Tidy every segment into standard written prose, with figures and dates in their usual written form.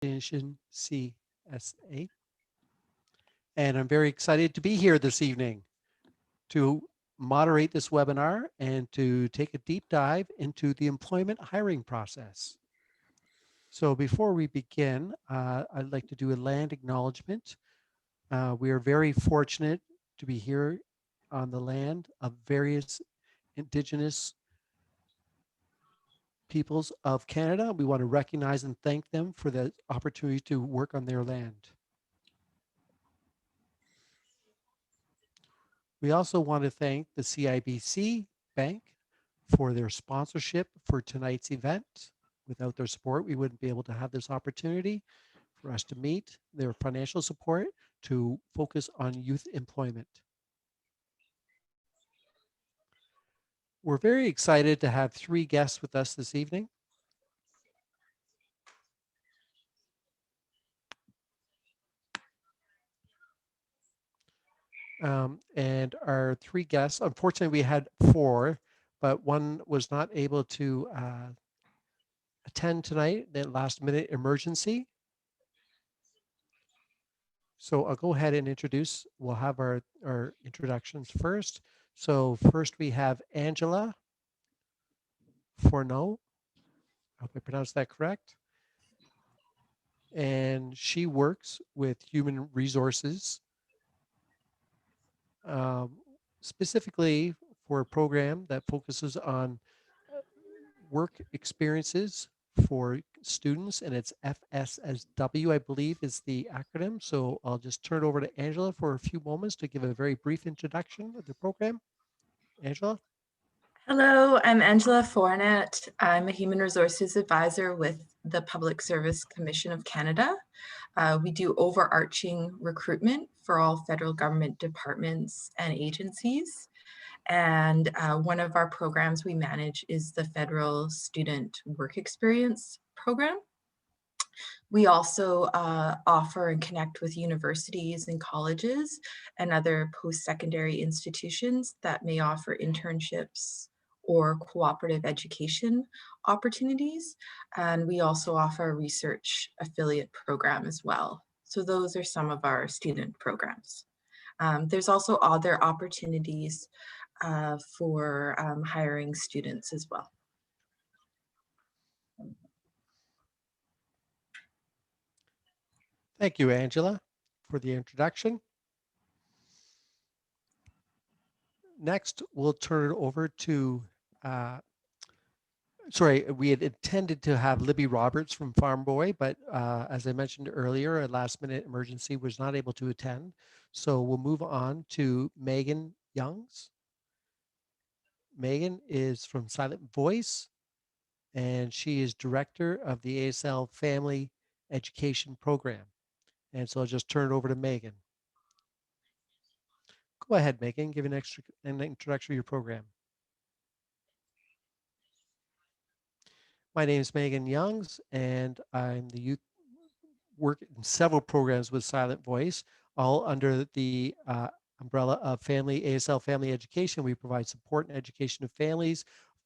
Accommodations CSA. And I'm very excited to be here this evening to moderate this webinar and to take a deep dive into the employment hiring process. So before we begin, I'd like to do a land acknowledgement. We are very fortunate to be here on the land of various Indigenous peoples of Canada. We want to recognize and thank them for the opportunity to work on their land. We also want to thank the CIBC Bank for their sponsorship for tonight's event. Without their support, we wouldn't be able to have this opportunity for us to meet, their financial support to focus on youth employment. We're very excited to have 3 guests with us this evening. And our 3 guests, unfortunately we had 4, but one was not able to attend tonight, that last minute emergency. So I'll go ahead and introduce, we'll have our introductions first. So first we have Angela Fourneau. I hope I pronounced that correct. And she works with human resources, specifically for a program that focuses on work experiences for students, and it's FSSW, I believe, is the acronym. So I'll just turn it over to Angela for a few moments to give a very brief introduction of the program. Angela? Hello, I'm Angela Fornet. I'm a Human Resources Advisor with the Public Service Commission of Canada. We do overarching recruitment for all federal government departments and agencies. And one of our programs we manage is the Federal Student Work Experience Program. We also offer and connect with universities and colleges and other post-secondary institutions that may offer internships or cooperative education opportunities. And we also offer a research affiliate program as well. So those are some of our student programs. There's also other opportunities for hiring students as well. Thank you, Angela, for the introduction. Next, we'll turn it over to, we had intended to have Libby Roberts from Farm Boy, but as I mentioned earlier, a last minute emergency was not able to attend. So we'll move on to Megan Youngs. Megan is from Silent Voice, and she is director of the ASL Family Education Program. And so I'll just turn it over to Megan. Go ahead, Megan, give an introduction to your program. My name is Megan Youngs, and I'm the youth work in several programs with Silent Voice, all under the umbrella of ASL Family Education. We provide support and education to families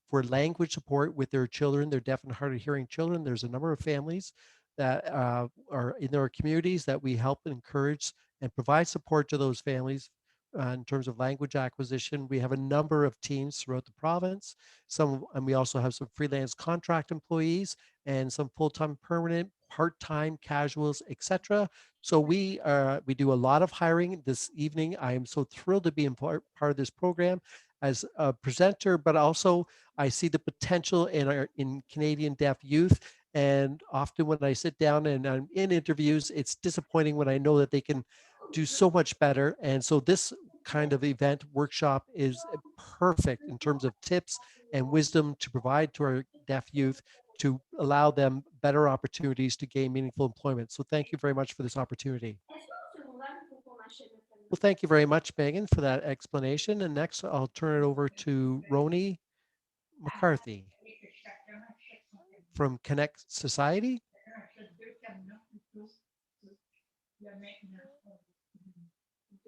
for language support with their children, their deaf and hard of hearing children. There's a number of families that are in our communities that we help and encourage and provide support to those families in terms of language acquisition. We have a number of teams throughout the province. And we also have some freelance contract employees and some full-time permanent, part-time, casuals, etc. So we do a lot of hiring this evening. I am so thrilled to be part of this program as a presenter, but also I see the potential in Canadian deaf youth. And often when I sit down and I'm in interviews, it's disappointing when I know that they can do so much better. And so this kind of event workshop is perfect in terms of tips and wisdom to provide to our deaf youth to allow them better opportunities to gain meaningful employment. So thank you very much for this opportunity. Well, thank you very much, Megan, for that explanation. And next, I'll turn it over to Roni McCarthy from Connect Society.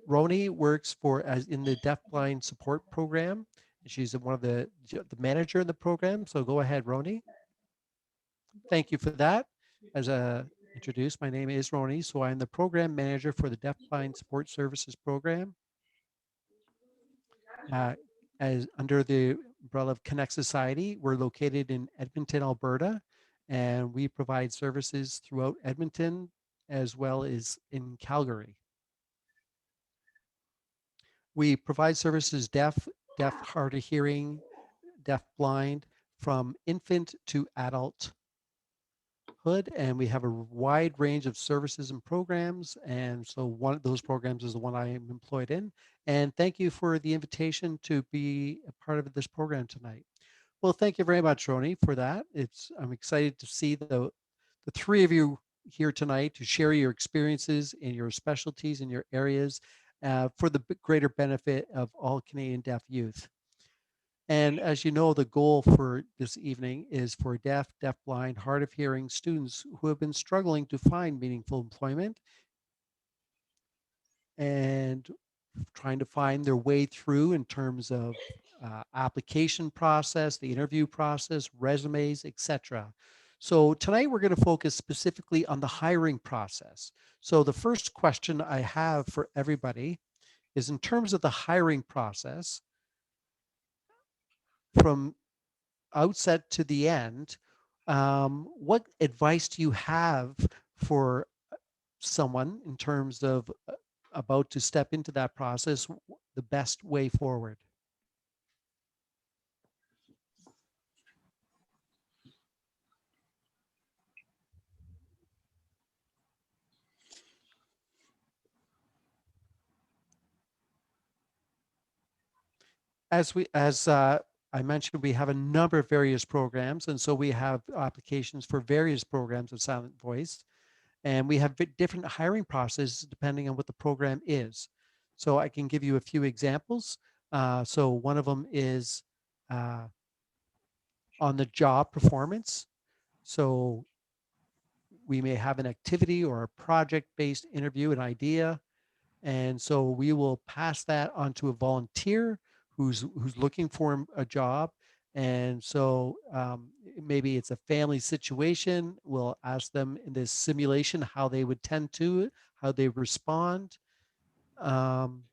Roni works in the deafblind support program. She's one of the manager in the program. So go ahead, Roni. Thank you for that as an introduced, my name is Roni. So I'm the program manager for the Deafblind Support Services program. Uh, as under the umbrella of Connect Society, we're located in Edmonton, Alberta, and we provide services throughout Edmonton as well as in Calgary. We provide services deaf, hard of hearing, deaf, blind, from infant to adulthood, and we have a wide range of services and programs. And so one of those programs is the one I am employed in. And thank you for the invitation to be a part of this program tonight. Well, thank you very much, Roni, for that. I'm excited to see the three of you here tonight to share your experiences and your specialties in your areas for the greater benefit of all Canadian deaf youth. And as you know, the goal for this evening is for deaf, deafblind, hard of hearing students who have been struggling to find meaningful employment and trying to find their way through in terms of application process, the interview process, resumes, etc. So tonight we're going to focus specifically on the hiring process. So the first question I have for everybody is, in terms of the hiring process, from outset to the end, what advice do you have for someone in terms of about to step into that process, the best way forward? As I mentioned, we have a number of various programs, and so we have applications for various programs of silent voice, and we have different hiring processes depending on what the program is. So I can give you a few examples. So one of them is uh, on the job performance. So we may have an activity or a project-based interview, an idea, and so we will pass that on to a volunteer who's looking for a job. And so maybe it's a family situation. We'll ask them in this simulation how they would tend to it, how they respond, um,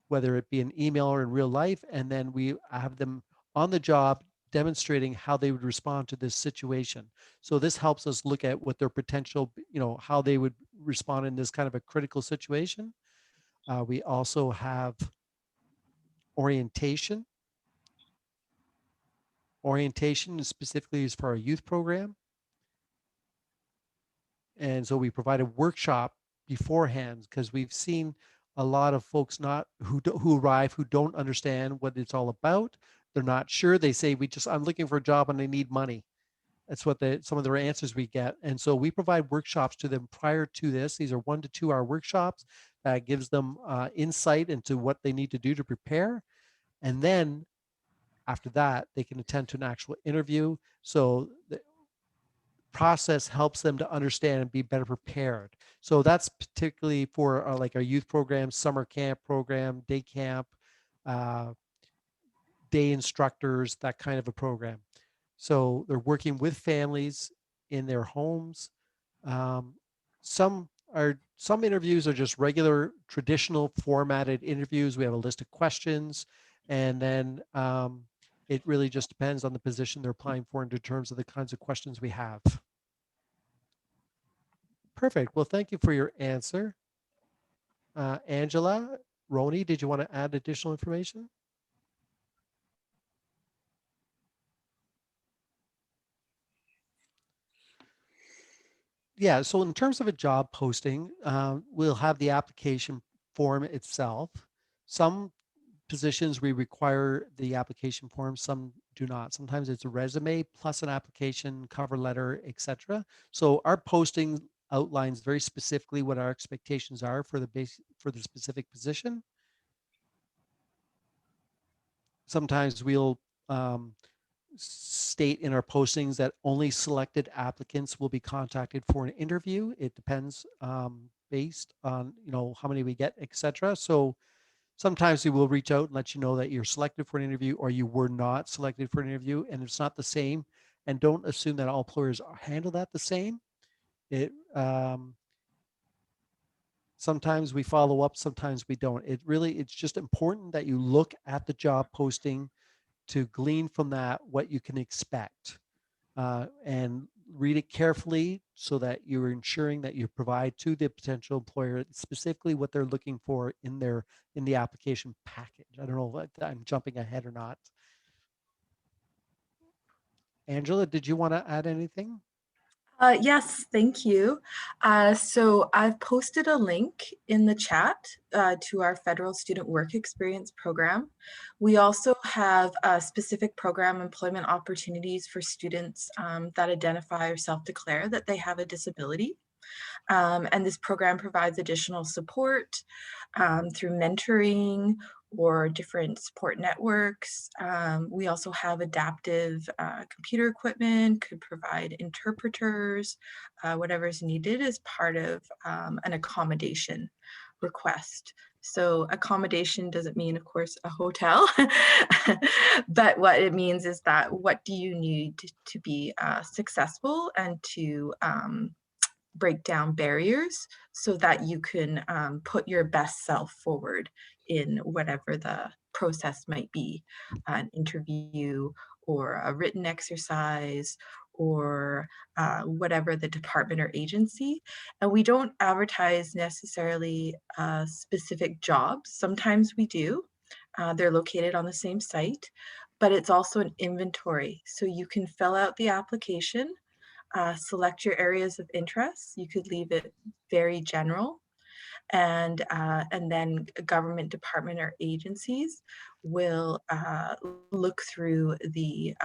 whether it be an email or in real life. And then we have them on the job demonstrating how they would respond to this situation. So this helps us look at what their potential, how they would respond in this kind of a critical situation. We also have orientation. Orientation specifically is for our youth program. And so we provide a workshop beforehand because we've seen a lot of folks who arrive who don't understand what it's all about. They're not sure. They say, I'm looking for a job and I need money. That's what some of the answers we get. And so we provide workshops to them prior to this. These are 1 to 2 hour workshops that gives them insight into what they need to do to prepare. And then after that, they can attend to an actual interview. So the process helps them to understand and be better prepared. So that's particularly for like our youth program, summer camp program, day camp, uh, day instructors, that kind of a program. So they're working with families in their homes. Um, some interviews are just regular traditional formatted interviews. We have a list of questions, and then it really just depends on the position they're applying for in terms of the kinds of questions we have. Perfect. Well, thank you for your answer. Angela, Roni, did you want to add additional information? Yeah, so in terms of a job posting, we'll have the application form itself. Some positions we require the application form, some do not. Sometimes it's a resume plus an application, cover letter, etc. So our posting outlines very specifically what our expectations are for the specific position. Sometimes we'll state in our postings that only selected applicants will be contacted for an interview. It depends based on how many we get, etc. So sometimes we will reach out and let you know that you're selected for an interview or you were not selected for an interview, and it's not the same. And don't assume that all employers handle that the same. Sometimes we follow up, sometimes we don't. It's just important that you look at the job posting to glean from that what you can expect, and read it carefully so that you're ensuring that you provide to the potential employer specifically what they're looking for in the application package. I don't know if I'm jumping ahead or not. Angela, did you want to add anything? Yes, thank you. So I've posted a link in the chat to our Federal Student Work Experience program. We also have specific program employment opportunities for students that identify or self-declare that they have a disability. And this program provides additional support through mentoring or different support networks. We also have adaptive computer equipment, could provide interpreters, whatever is needed as part of an accommodation request. So accommodation doesn't mean, of course, a hotel, but what it means is that what do you need to be successful and to break down barriers so that you can put your best self forward in whatever the process might be, an interview or a written exercise or whatever the department or agency. And we don't advertise necessarily specific jobs. Sometimes we do. They're located on the same site, but it's also an inventory. So you can fill out the application, select your areas of interest. You could leave it very general, and then a government department or agencies will look through the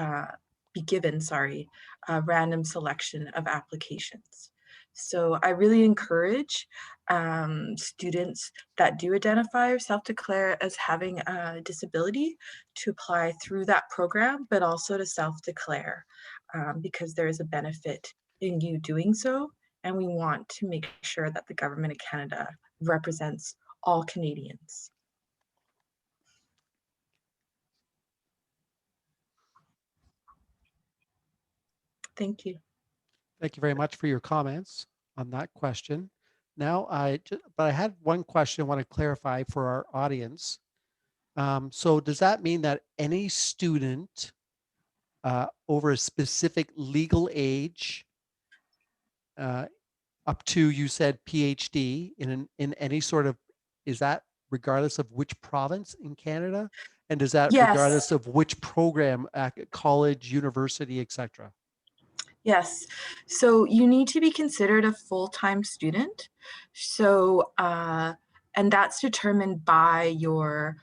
be given, sorry, a random selection of applications. So I really encourage students that do identify or self-declare as having a disability to apply through that program, but also to self-declare because there is a benefit in you doing so. And we want to make sure that the Government of Canada represents all Canadians. Thank you. Thank you very much for your comments on that question. Now, but I had one question I want to clarify for our audience. So does that mean that any student over a specific legal age, up to, you said, PhD in any sort of, is that regardless of which province in Canada? And is that regardless Yes, of which program at college, university, etc.? yes. So you need to be considered a full-time student. So, and that's determined by your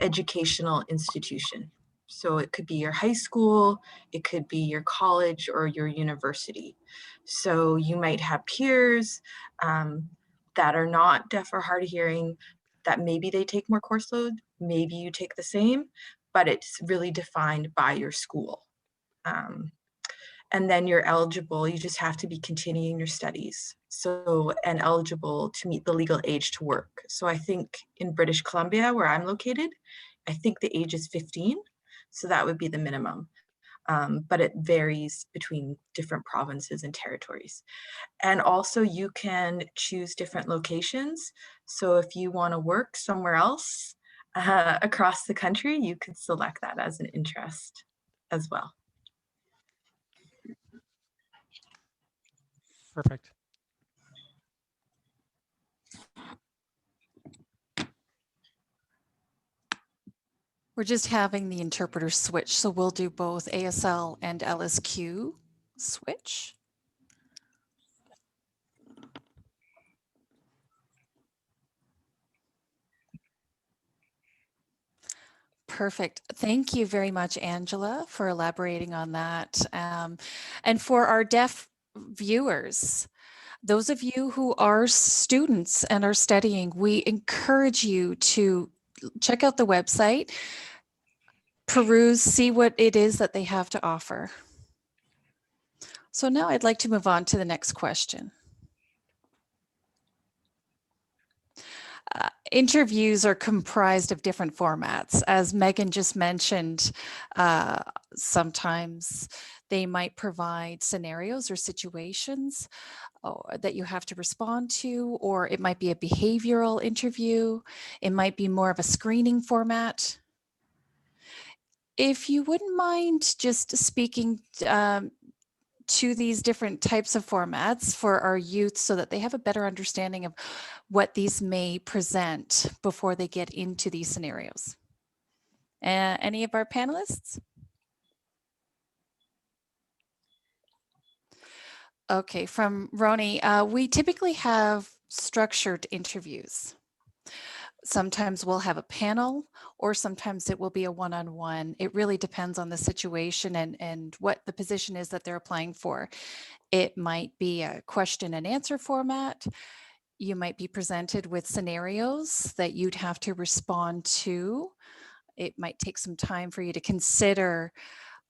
educational institution. So it could be your high school, it could be your college or your university. So you might have peers that are not deaf or hard of hearing, that maybe they take more course load, maybe you take the same, but it's really defined by your school. And then you're eligible, you just have to be continuing your studies. So, and eligible to meet the legal age to work. So I think in British Columbia, where I'm located, I think the age is 15. So that would be the minimum. But it varies between different provinces and territories. And also you can choose different locations. So if you want to work somewhere else across the country, you could select that as an interest as well. Perfect. We're just having the interpreter switch, so we'll do both ASL and LSQ switch. Perfect. Thank you very much, Angela, for elaborating on that. And for our deaf viewers, those of you who are students and are studying, we encourage you to check out the website, peruse, see what it is that they have to offer. So now I'd like to move on to the next question. Interviews are comprised of different formats. As Megan just mentioned, sometimes They might provide scenarios or situations that you have to respond to, or it might be a behavioral interview. It might be more of a screening format. If you wouldn't mind just speaking to these different types of formats for our youth so that they have a better understanding of what these may present before they get into these scenarios. Any of our panelists? Okay, from Roni, we typically have structured interviews. Sometimes we'll have a panel, or sometimes it will be a one-on-one. It really depends on the situation and what the position is that they're applying for. It might be a question and answer format. You might be presented with scenarios that you'd have to respond to. It might take some time for you to consider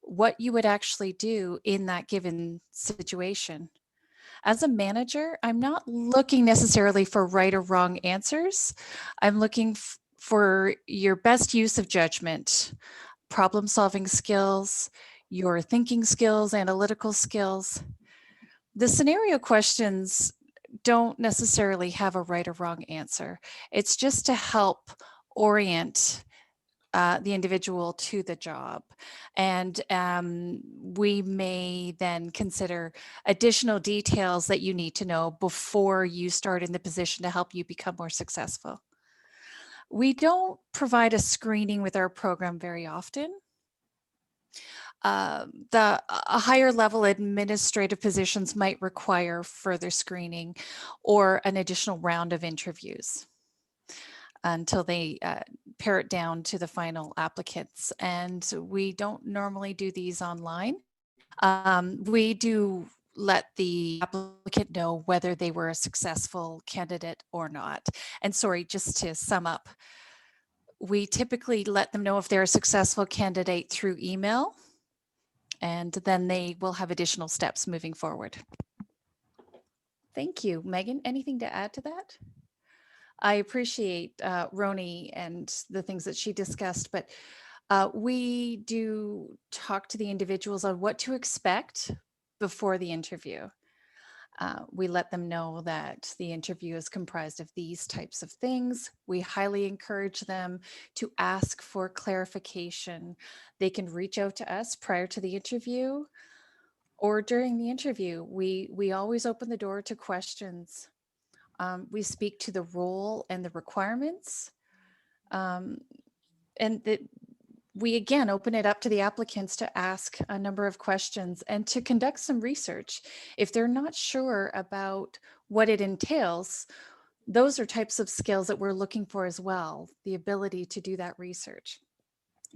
what you would actually do in that given situation. As a manager, I'm not looking necessarily for right or wrong answers. I'm looking for your best use of judgment, problem solving skills, your thinking skills, analytical skills. The scenario questions don't necessarily have a right or wrong answer. It's just to help orient the individual to the job. And we may then consider additional details that you need to know before you start in the position to help you become more successful. We don't provide a screening with our program very often. A higher level administrative positions might require further screening or an additional round of interviews until they pare it down to the final applicants. And we don't normally do these online. We do let the applicant know whether they were a successful candidate or not. And sorry, just to sum up, we typically let them know if they're a successful candidate through email, and then they will have additional steps moving forward. Thank you. Megan, anything to add to that? I appreciate Roni and the things that she discussed, but we do talk to the individuals on what to expect before the interview. We let them know that the interview is comprised of these types of things. We highly encourage them to ask for clarification. They can reach out to us prior to the interview or during the interview. We always open the door to questions. We speak to the role and the requirements. And that we again open it up to the applicants to ask a number of questions and to conduct some research. If they're not sure about what it entails, those are types of skills that we're looking for as well, the ability to do that research,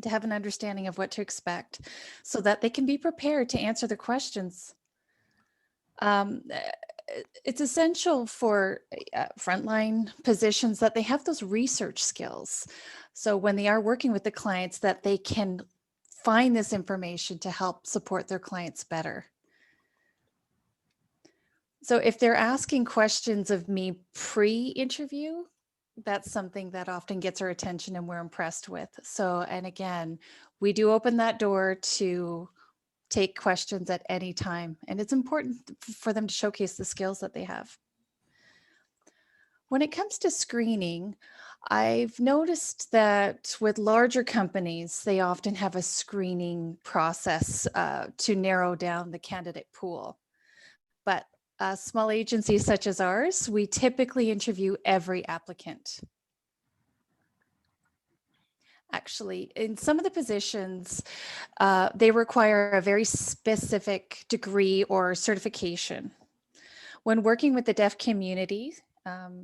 to have an understanding of what to expect so that they can be prepared to answer the questions. It's essential for frontline positions that they have those research skills. So when they are working with the clients, that they can find this information to help support their clients better. So if they're asking questions of me pre-interview, that's something that often gets our attention and we're impressed with. So, and again, we do open that door to take questions at any time. And it's important for them to showcase the skills that they have. When it comes to screening, I've noticed that with larger companies, they often have a screening process to narrow down the candidate pool. But small agencies such as ours, we typically interview every applicant. Actually, in some of the positions, they require a very specific degree or certification. When working with the deaf community,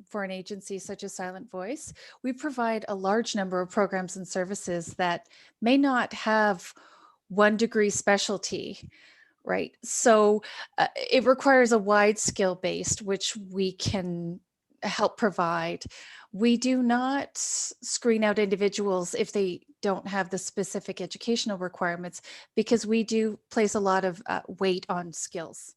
for an agency such as Silent Voice, we provide a large number of programs and services that may not have one degree specialty, right? So it requires a wide skill base, which we can help provide. We do not screen out individuals if they don't have the specific educational requirements, because we do place a lot of weight on skills.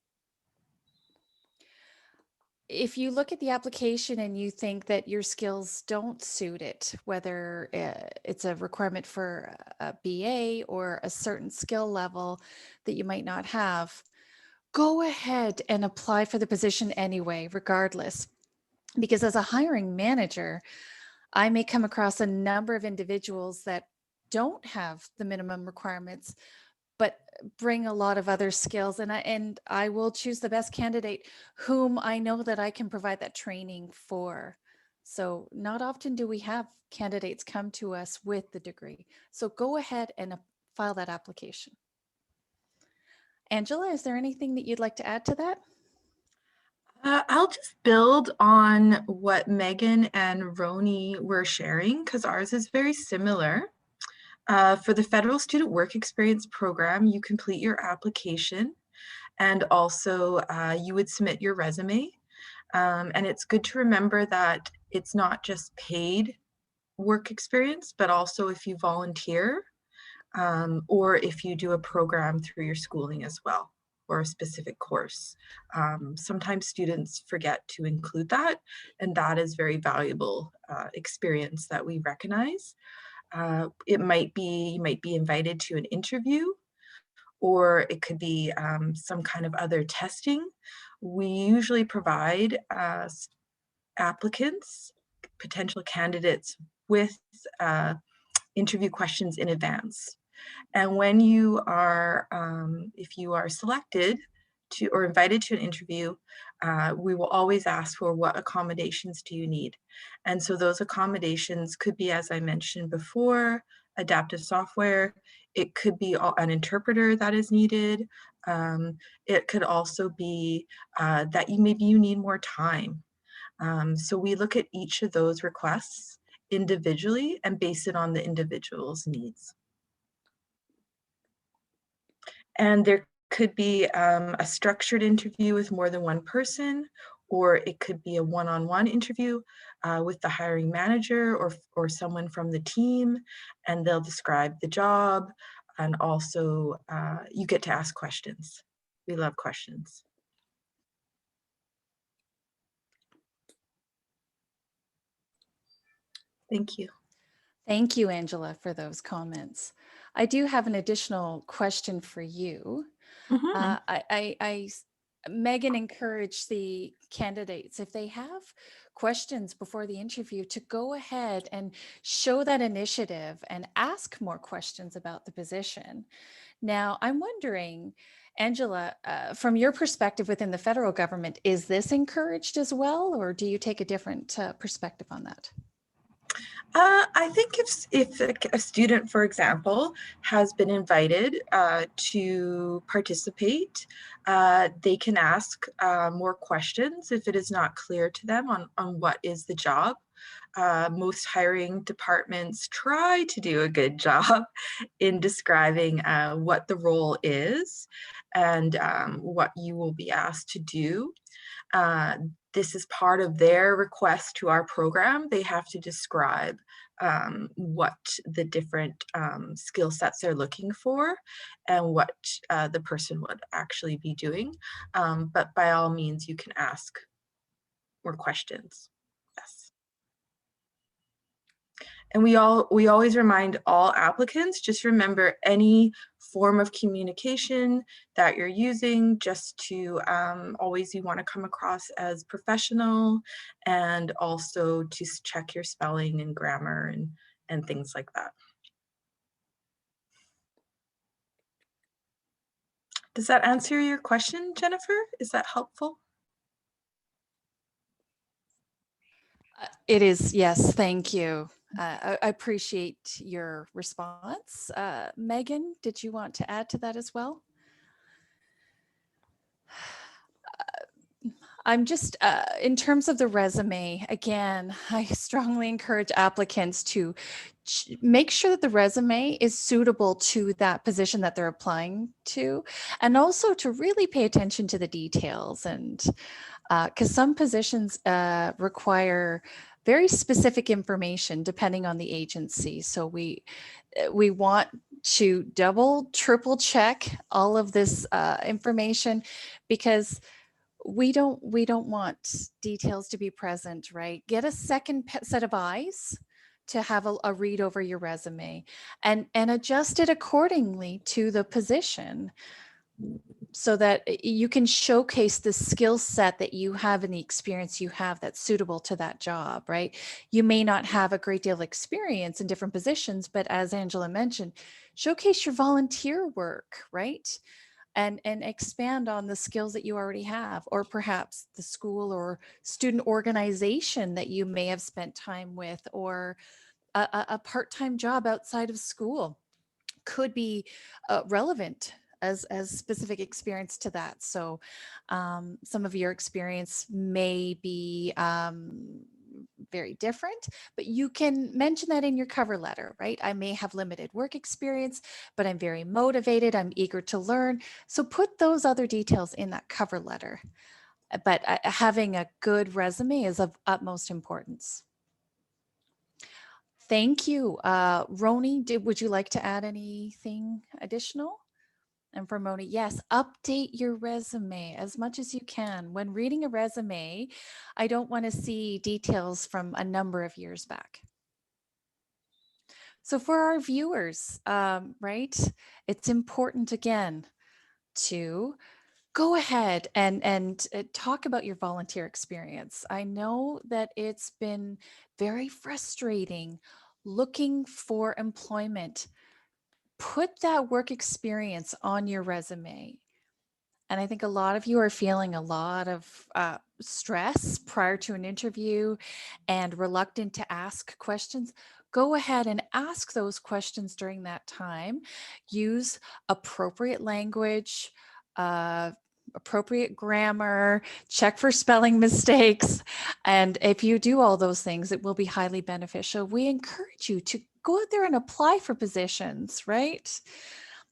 if you look at the application and you think that your skills don't suit it, whether it's a requirement for a BA or a certain skill level that you might not have, go ahead and apply for the position anyway, regardless. Because as a hiring manager, I may come across a number of individuals that don't have the minimum requirements, but bring a lot of other skills, and I will choose the best candidate whom I know that I can provide that training for. So not often do we have candidates come to us with the degree. So go ahead and file that application. Angela, is there anything that you'd like to add to that? I'll just build on what Megan and Roni were sharing, because ours is very similar. For the Federal Student Work Experience Program, you complete your application, and also you would submit your resume. And it's good to remember that it's not just paid work experience, but also if you volunteer, or if you do a program through your schooling as well, or a specific course. Sometimes students forget to include that, and that is very valuable experience that we recognize. You might be invited to an interview, or it could be some kind of other testing. We usually provide applicants, potential candidates, with interview questions in advance. And when you are, if you are selected to or invited to an interview, we will always ask for what accommodations do you need. And so those accommodations could be, as I mentioned before, adaptive software. It could be an interpreter that is needed. It could also be that maybe you need more time. So we look at each of those requests individually and base it on the individual's needs. And there could be a structured interview with more than one person, or it could be a one-on-one interview with the hiring manager or someone from the team, and they'll describe the job, and also you get to ask questions. We love questions. Thank you. Thank you, Angela, for those comments. I do have an additional question for you. Megan encouraged the candidates, if they have questions before the interview, to go ahead and show that initiative and ask more questions about the position. Now, I'm wondering, Angela, from your perspective within the federal government, is this encouraged as well, or do you take a different perspective on that? I think if a student, for example, has been invited to participate, they can ask more questions if it is not clear to them on what is the job. Most hiring departments try to do a good job in describing what the role is and what you will be asked to do. This is part of their request to our program. They have to describe what the different skill sets they're looking for and what the person would actually be doing. But by all means, you can ask more questions. Yes. And we always remind all applicants, just remember any form of communication that you're using, just to always, you want to come across as professional, and also to check your spelling and grammar and things like that. Does that answer your question, Jennifer? Is that helpful? It is, yes, thank you. I appreciate your response. Megan, did you want to add to that as well? I'm just, in terms of the resume, again, I strongly encourage applicants to make sure that the resume is suitable to that position that they're applying to, and also to really pay attention to the details. And because some positions require very specific information depending on the agency. So we want to double, triple check all of this information, because we don't want details to be present, right? Get a second set of eyes to have a read over your resume and adjust it accordingly to the position, so that you can showcase the skill set that you have and the experience you have that's suitable to that job, right? You may not have a great deal of experience in different positions, but as Angela mentioned, showcase your volunteer work, right? And expand on the skills that you already have, or perhaps the school or student organization that you may have spent time with, or a part-time job outside of school could be relevant as specific experience to that. So some of your experience may be very different, but you can mention that in your cover letter, right? I may have limited work experience, but I'm very motivated. I'm eager to learn. So put those other details in that cover letter. But having a good resume is of utmost importance. Thank you. Roni, would you like to add anything additional? And for Moni, yes, update your resume as much as you can. When reading a resume, I don't want to see details from a number of years back. So for our viewers, right, it's important again to go ahead and talk about your volunteer experience. I know that it's been very frustrating looking for employment. Put that work experience on your resume. And I think a lot of you are feeling a lot of stress prior to an interview and reluctant to ask questions. Go ahead and ask those questions during that time. Use appropriate language, appropriate grammar, check for spelling mistakes. And if you do all those things, it will be highly beneficial. We encourage you to go out there and apply for positions, right?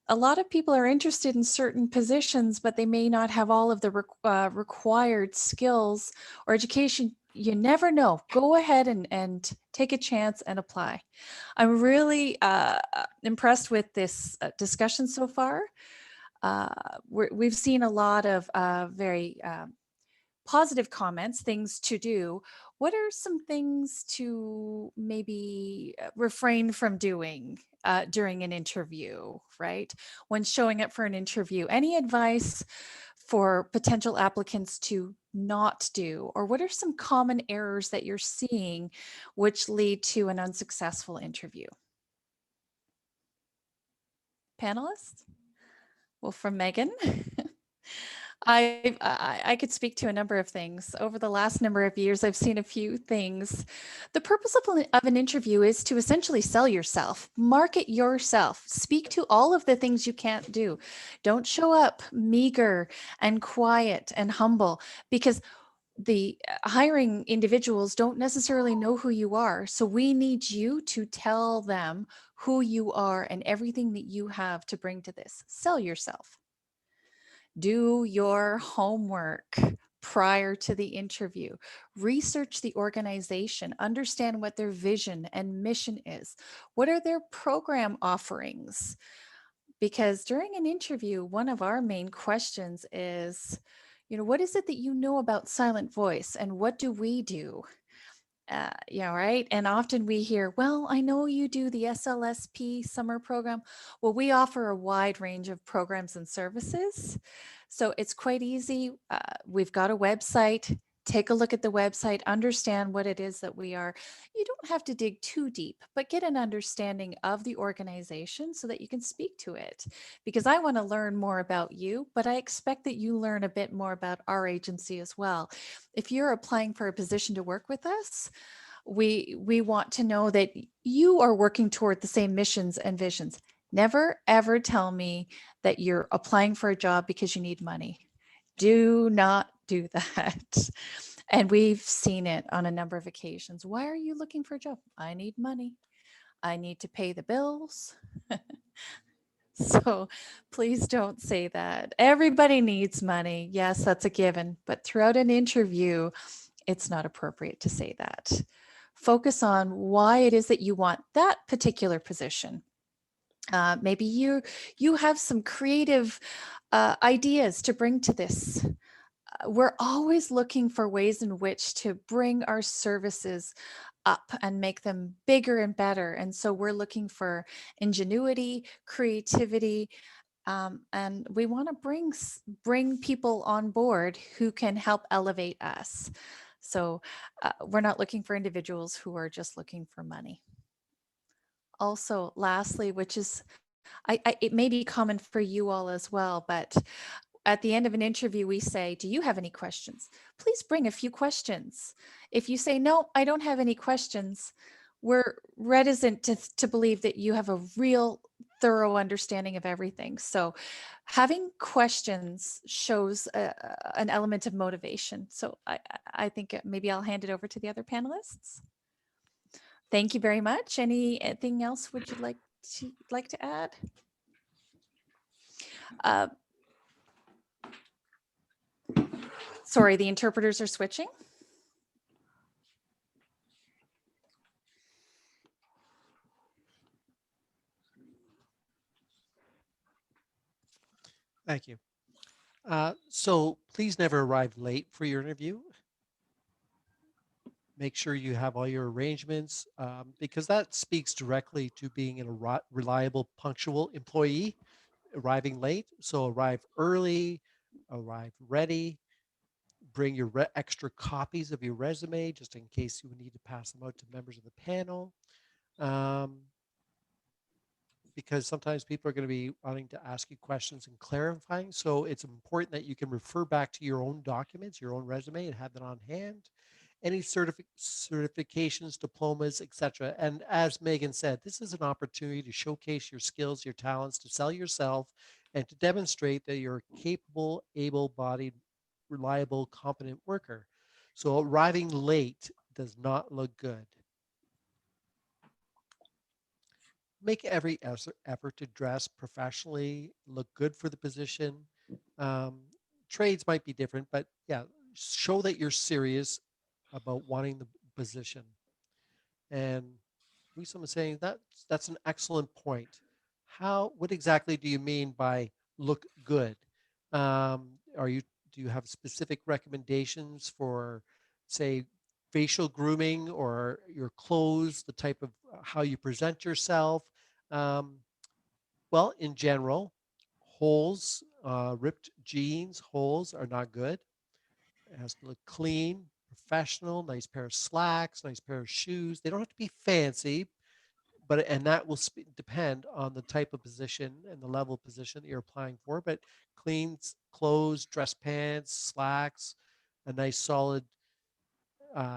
A lot of people are interested in certain positions, but they may not have all of the required skills or education. You never know. Go ahead and take a chance and apply. I'm really impressed with this discussion so far. We've seen a lot of very positive comments, things to do. What are some things to maybe refrain from doing during an interview, right? When showing up for an interview, any advice for potential applicants to not do? Or what are some common errors that you're seeing which lead to an unsuccessful interview? Panelists? Well, from Megan. I could speak to a number of things. Over the last number of years, I've seen a few things. The purpose of an interview is to essentially sell yourself, market yourself, speak to all of the things you can't do. Don't show up meager and quiet and humble, because the hiring individuals don't necessarily know who you are. So we need you to tell them who you are and everything that you have to bring to this. Sell yourself. Do your homework prior to the interview. Research the organization, understand what their vision and mission is. What are their program offerings? Because during an interview, one of our main questions is, what is it that you know about Silent Voice and what do we do? Right. And often we hear, well, I know you do the SLSP summer program. Well, we offer a wide range of programs and services. So it's quite easy. We've got a website. Take a look at the website, understand what it is that we are. You don't have to dig too deep, but get an understanding of the organization so that you can speak to it. Because I want to learn more about you, but I expect that you learn a bit more about our agency as well. If you're applying for a position to work with us, we want to know that you are working toward the same missions and visions. Never, ever tell me that you're applying for a job because you need money. Do not do that. And we've seen it on a number of occasions. Why are you looking for a job? I need money. I need to pay the bills. So please don't say that. Everybody needs money. Yes, that's a given. But throughout an interview, it's not appropriate to say that. Focus on why it is that you want that particular position. Maybe you have some creative ideas to bring to this we're always looking for ways in which to bring our services up and make them bigger and better. And so we're looking for ingenuity, creativity, and we want to bring people on board who can help elevate us. So we're not looking for individuals who are just looking for money. Also, lastly, which is, it may be common for you all as well, but at the end of an interview, we say, do you have any questions? Please bring a few questions. If you say, no, I don't have any questions, we're reticent to believe that you have a real thorough understanding of everything. So having questions shows an element of motivation. So I think maybe I'll hand it over to the other panelists. Thank you very much. Anything else would you like to add? Sorry, the interpreters are switching. Thank you. So please never arrive late for your interview. Make sure you have all your arrangements because that speaks directly to being a reliable, punctual employee. Arriving late, so arrive early, arrive ready, bring your extra copies of your resume just in case you need to pass them out to members of the panel. Because sometimes people are going to be wanting to ask you questions and clarifying. So it's important that you can refer back to your own documents, your own resume, and have them on hand. Any certifications, diplomas, etc. And as Megan said, this is an opportunity to showcase your skills, your talents, to sell yourself, and to demonstrate that you're a capable, able-bodied, reliable, competent worker. So arriving late does not look good. Make every effort to dress professionally, look good for the position. Trades might be different, but yeah, show that you're serious about wanting the position. And Lisa was saying that's an excellent point. What exactly do you mean by look good? Do you have specific recommendations for, say, facial grooming or your clothes, the type of how you present yourself? Um, well, in general, ripped jeans, holes are not good. It has to look clean, professional, nice pair of slacks, nice pair of shoes. They don't have to be fancy, and that will depend on the type of position and the level of position that you're applying for. But clean clothes, dress pants, slacks, a nice solid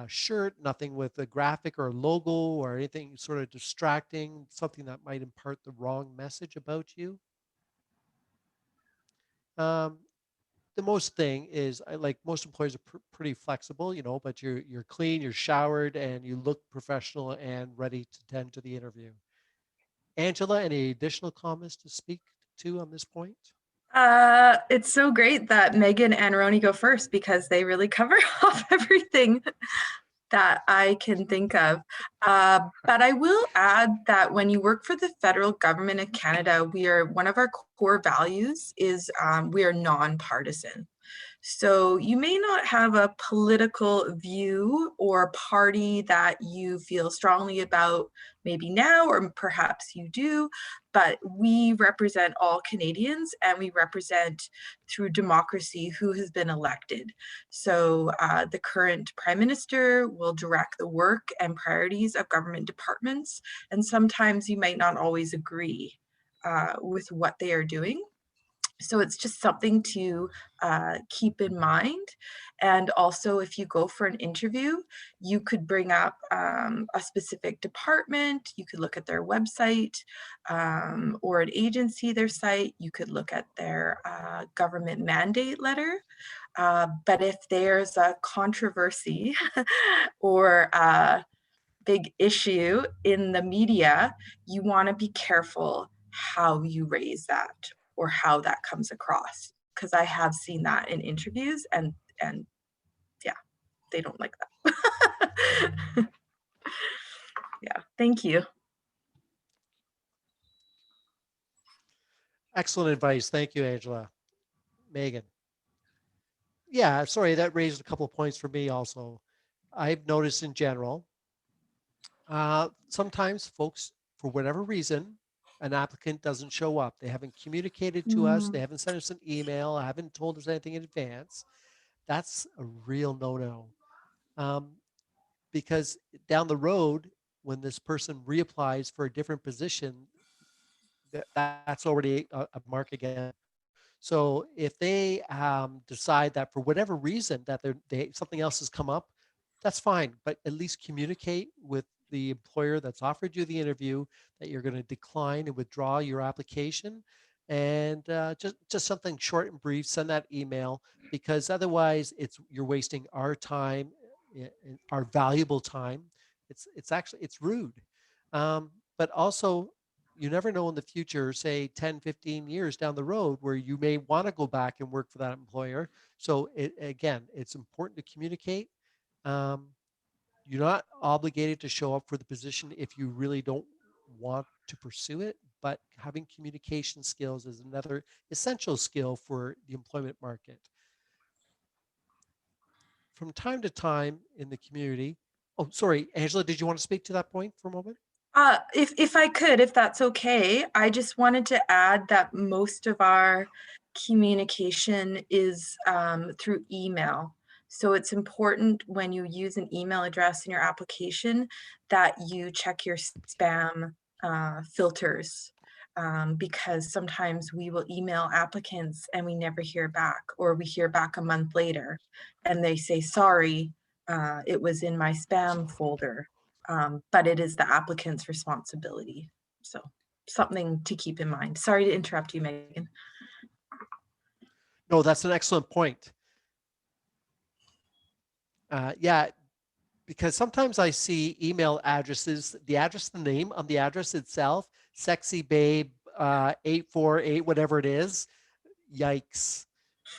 shirt, nothing with a graphic or a logo or anything sort of distracting, something that might impart the wrong message about you. Um, the most thing is, like most employers are pretty flexible, but you're clean, you're showered, and you look professional and ready to tend to the interview. Angela, any additional comments to speak to on this point? It's so great that Megan and Roni go first because they really cover off everything that I can think of. But I will add that when you work for the federal government of Canada, one of our core values is we are nonpartisan. So you may not have a political view or party that you feel strongly about maybe now, or perhaps you do, but we represent all Canadians and we represent through democracy who has been elected. So the current Prime Minister will direct the work and priorities of government departments, and sometimes you might not always agree with what they are doing. So it's just something to keep in mind. And also, if you go for an interview, you could bring up a specific department. You could look at their website or an agency, their site. You could look at their government mandate letter. But if there's a controversy or a big issue in the media, you want to be careful how you raise that or how that comes across, because I have seen that in interviews, and yeah, they don't like that. Yeah, thank you. Excellent advice. Thank you, Angela. Megan. Yeah, sorry, that raised a couple of points for me also. I've noticed in general, sometimes folks, for whatever reason, an applicant doesn't show up. They haven't communicated to us. They Mm, haven't sent us an email. Haven't told us anything in advance. That's a real no-no. Um, because down the road, when this person reapplies for a different position, that's already a mark against. So if they decide that for whatever reason that something else has come up, that's fine. But at least communicate with the employer that's offered you the interview that you're going to decline and withdraw your application, and just something short and brief. Send that email, because otherwise you're wasting our time, our valuable time. It's actually it's rude, but also you never know in the future, say 10, 15 years down the road, where you may want to go back and work for that employer. So again, it's important to communicate. Um, you're not obligated to show up for the position if you really don't want to pursue it, but having communication skills is another essential skill for the employment market. From time to time in the community, oh, sorry, Angela, did you want to speak to that point for a moment? if I could, if that's okay, I just wanted to add that most of our communication is through email. So it's important when you use an email address in your application that you check your spam filters, because sometimes we will email applicants and we never hear back, or we hear back a month later and they say, sorry, it was in my spam folder. But it is the applicant's responsibility. So something to keep in mind. Sorry to interrupt you, Megan. No, that's an excellent point. Yeah, because sometimes I see email addresses, the address, the name on the address itself, sexy babe 848, whatever it is. Yikes.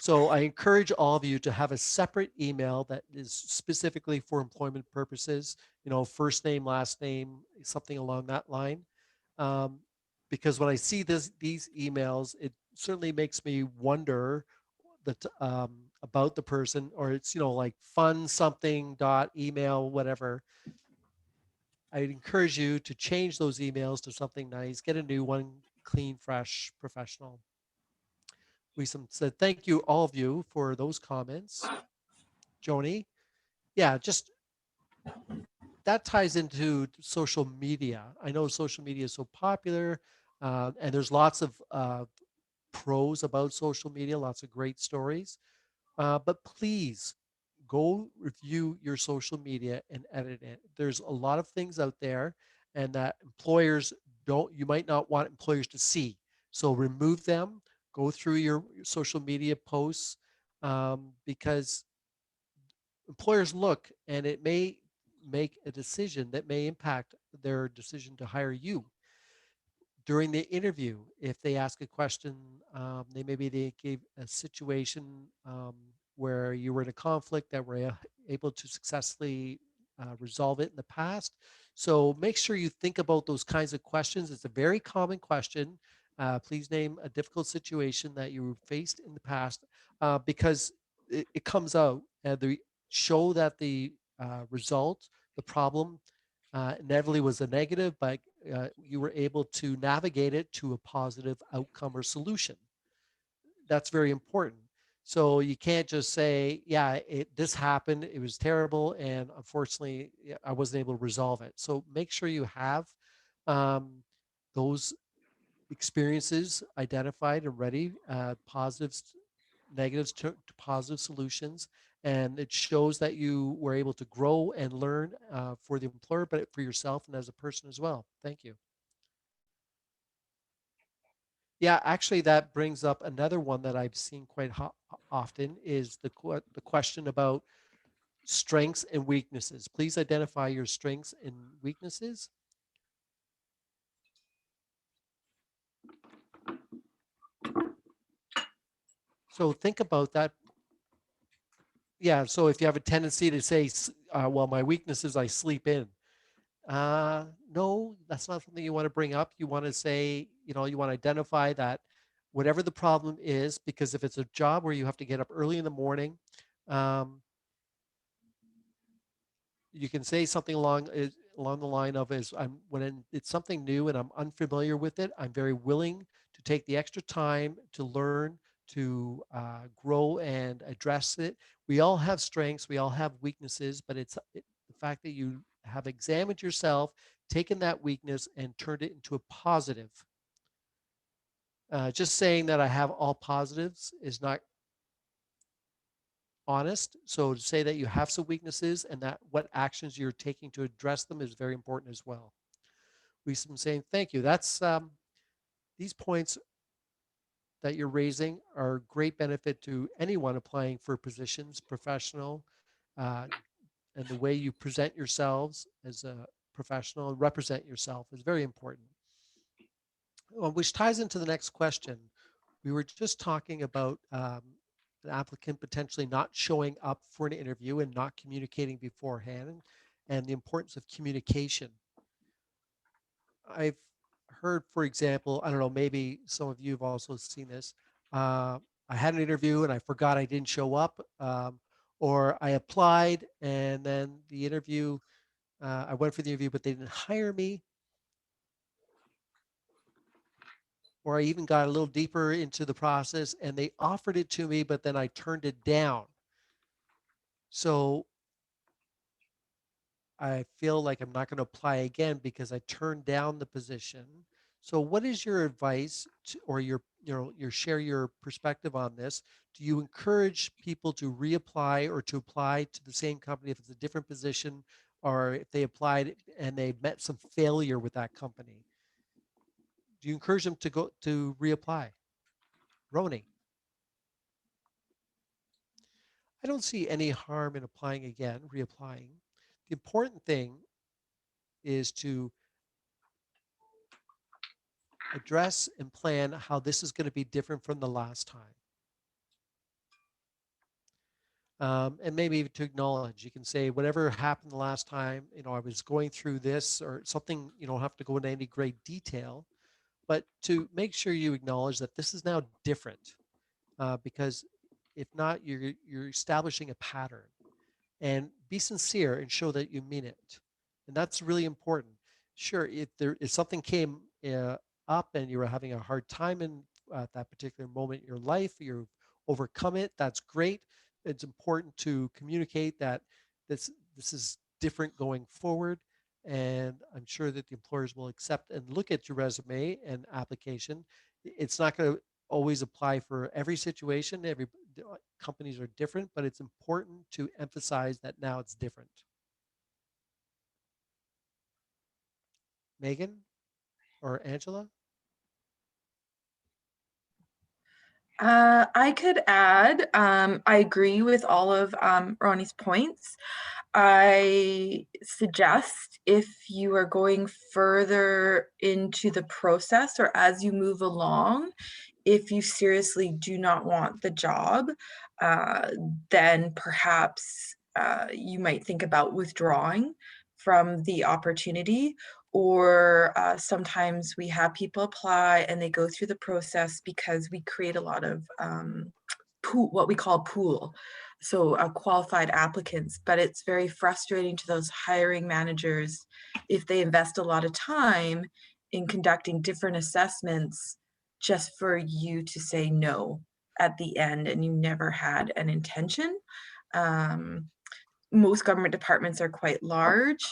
So I encourage all of you to have a separate email that is specifically for employment purposes, first name, last name, something along that line. Um, because when I see these emails, it certainly makes me wonder that about the person, or it's like fun something dot email whatever. I'd encourage you to change those emails to something nice, get a new one, clean, fresh, professional. We said thank you all of you for those comments. Joni, yeah, just that ties into social media. I know social media is so popular, and there's lots of pros about social media, lots of great stories. But please go review your social media and edit it. There's a lot of things out there, and that employers don't, you might not want employers to see. So remove them, go through your social media posts, because employers look and it may make a decision that may impact their decision to hire you during the interview. If they ask a question, they gave a situation where you were in a conflict that were able to successfully resolve it in the past. So make sure you think about those kinds of questions. It's a very common question. Please name a difficult situation that you faced in the past, because it comes out and they show that the result, the problem, inevitably was a negative, but you were able to navigate it to a positive outcome or solution. That's very important. So you can't just say, yeah, this happened, it was terrible, and unfortunately, I wasn't able to resolve it. So make sure you have um, those experiences identified and ready, positives, negatives to positive solutions. And it shows that you were able to grow and learn for the employer, but for yourself and as a person as well. Thank you. Yeah, actually, that brings up another one that I've seen quite often is the question about strengths and weaknesses. Please identify your strengths and weaknesses. So think about that. Yeah, so if you have a tendency to say, well, my weakness is I sleep in. No, that's not something you want to bring up. You want to say, you want to identify that whatever the problem is, because if it's a job where you have to get up early in the morning, Um, you can say something along the line of is it's something new and I'm unfamiliar with it, I'm very willing to take the extra time to learn, to grow and address it. We all have strengths, we all have weaknesses, but the fact that you have examined yourself, taken that weakness and turned it into a positive. Just saying that I have all positives is not honest. So to say that you have some weaknesses and that what actions you're taking to address them is very important as well. We've been saying thank you. That's these points that you're raising are great benefit to anyone applying for positions, professional, uh, and the way you present yourselves as a professional and represent yourself is very important. Which ties into the next question. We were just talking about an applicant potentially not showing up for an interview and not communicating beforehand and the importance of communication. I've heard, for example, I don't know, maybe some of you have also seen this. I had an interview and I forgot I didn't show up, or I applied and then the interview, I went for the interview, but they didn't hire me. Or I even got a little deeper into the process and they offered it to me, but then I turned it down. So I feel like I'm not going to apply again because I turned down the position. So what is your advice or your share your perspective on this? Do you encourage people to reapply or to apply to the same company if it's a different position or if they applied and they met some failure with that company? Do you encourage them to go to reapply? Roni? I don't see any harm in applying again, reapplying. The important thing is to address and plan how this is going to be different from the last time. And maybe to acknowledge, you can say, whatever happened the last time, I was going through this or something, you don't have to go into any great detail, but to make sure you acknowledge that this is now different because if not, you're establishing a pattern. And be sincere and show that you mean it. And that's really important. Sure, if something came up and you were having a hard time in that particular moment in your life, you've overcome it, that's great. It's important to communicate that this is different going forward. And I'm sure that the employers will accept and look at your resume and application. It's not going to always apply for every situation. Every companies are different, but it's important to emphasize that now it's different. Megan or Angela? I could add, I agree with all of Ronnie's points. I suggest if you are going further into the process or as you move along, if you seriously do not want the job, then perhaps you might think about withdrawing from the opportunity. Or sometimes we have people apply and they go through the process because we create a lot of what we call pool, so qualified applicants, but it's very frustrating to those hiring managers if they invest a lot of time in conducting different assessments just for you to say no at the end and you never had an intention. Most government departments are quite large,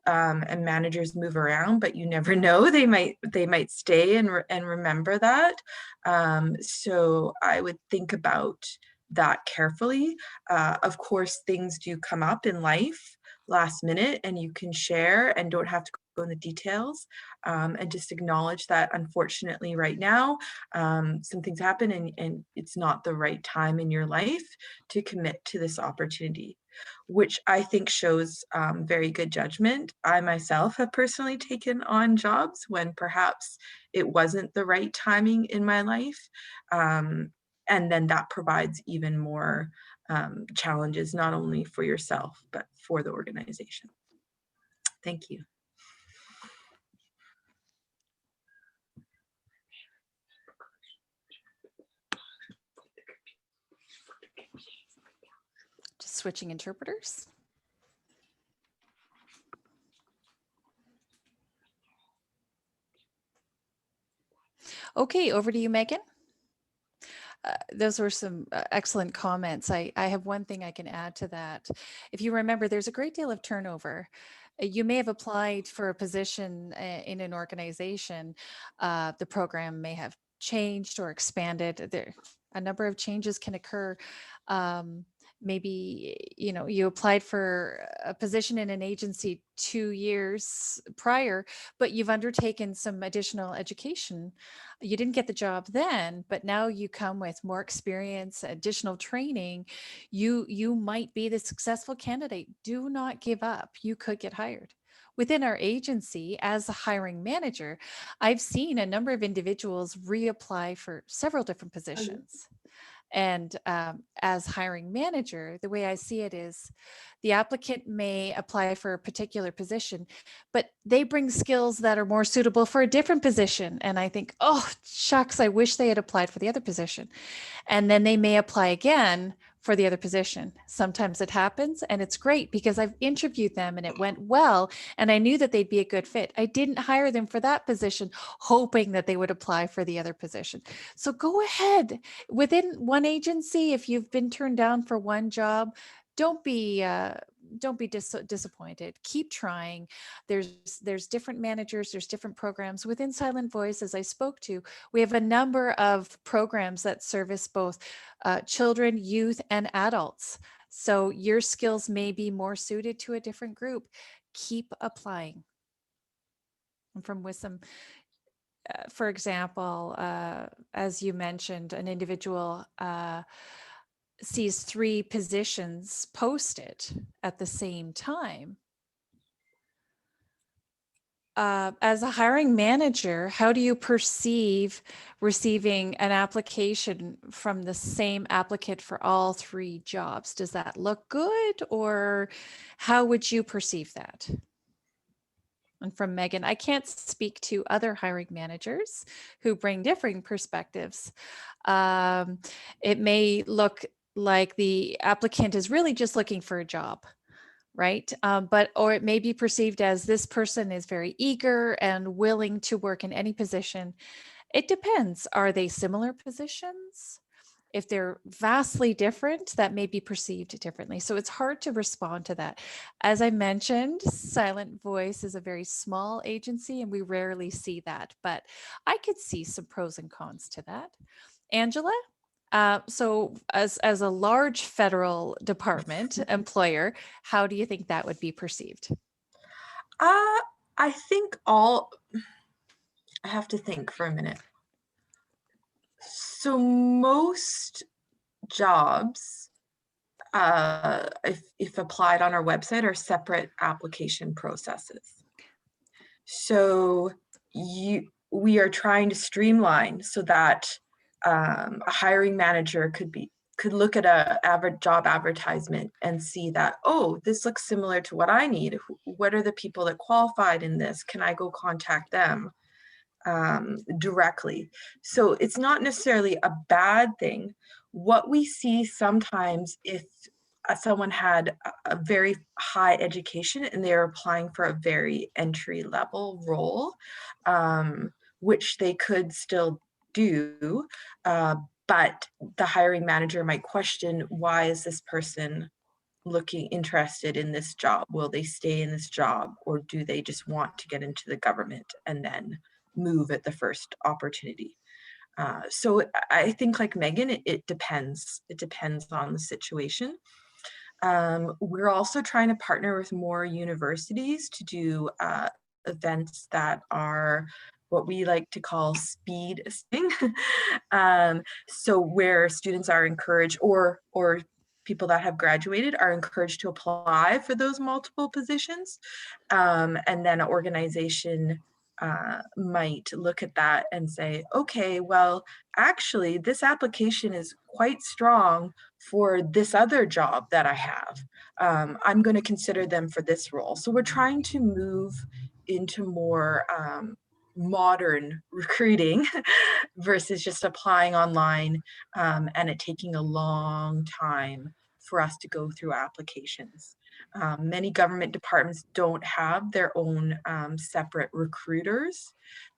and managers move around, but you never know, they might stay and remember that. So I would think about that carefully. Of course, things do come up in life last minute and you can share and don't have to go in the details, and just acknowledge that unfortunately right now some things happen and it's not the right time in your life to commit to this opportunity, which I think shows very good judgment. I myself have personally taken on jobs when perhaps it wasn't the right timing in my life. And then that provides even more challenges, not only for yourself, but for the organization. Thank you. switching interpreters? Okay, over to you, Megan. Those were some excellent comments. I have one thing I can add to that. If you remember, there's a great deal of turnover. You may have applied for a position in an organization. The program may have changed or expanded. A number of changes can occur. Maybe, you know, you applied for a position in an agency 2 years prior, but you've undertaken some additional education. You didn't get the job then, but now you come with more experience, additional training. You might be the successful candidate. Do not give up. You could get hired. Within our agency, as a hiring manager, I've seen a number of individuals reapply for several different positions. And as hiring manager, the way I see it is the applicant may apply for a particular position, but they bring skills that are more suitable for a different position. And I think, oh, shucks, I wish they had applied for the other position. And then they may apply again for the other position. Sometimes it happens, and it's great because I've interviewed them and it went well, and I knew that they'd be a good fit. I didn't hire them for that position, hoping that they would apply for the other position. So go ahead. Within one agency, if you've been turned down for one job, don't be disappointed. Keep trying. There's different managers, there's different programs within Silent Voice. As I spoke to, we have a number of programs that service both children, youth, and adults. So your skills may be more suited to a different group. Keep applying. I'm from Wissam. For example, as you mentioned, an individual sees 3 positions posted at the same time. As a hiring manager, how do you perceive receiving an application from the same applicant for all 3 jobs? Does that look good, or how would you perceive that? And from Megan, I can't speak to other hiring managers who bring differing perspectives. It may look like the applicant is really just looking for a job, right? Or it may be perceived as this person is very eager and willing to work in any position. It depends. Are they similar positions? If they're vastly different, that may be perceived differently. So it's hard to respond to that. As I mentioned, Silent Voice is a very small agency and we rarely see that, but I could see some pros and cons to that. Angela? So as a large federal department employer, how do you think that would be perceived? I think I have to think for a minute. So most jobs, if applied on our website, are separate application processes. So we are trying to streamline so that a hiring manager could look at a job advertisement and see that, oh, this looks similar to what I need. What are the people that qualified in this? Can I go contact them directly? So it's not necessarily a bad thing. What we see sometimes, if someone had a very high education and they're applying for a very entry level role, which they could still do, but the hiring manager might question, why is this person interested in this job? Will they stay in this job, or do they just want to get into the government and then move at the first opportunity? So I think, like Megan, it depends. It depends on the situation. We're also trying to partner with more universities to do events that are what we like to call speed sting. So where students are encouraged, or people that have graduated are encouraged to apply for those multiple positions. And then an organization might look at that and say, okay, well, actually, this application is quite strong for this other job that I have. I'm going to consider them for this role. So we're trying to move into more modern recruiting versus just applying online and it taking a long time for us to go through applications. Many government departments don't have their own separate recruiters.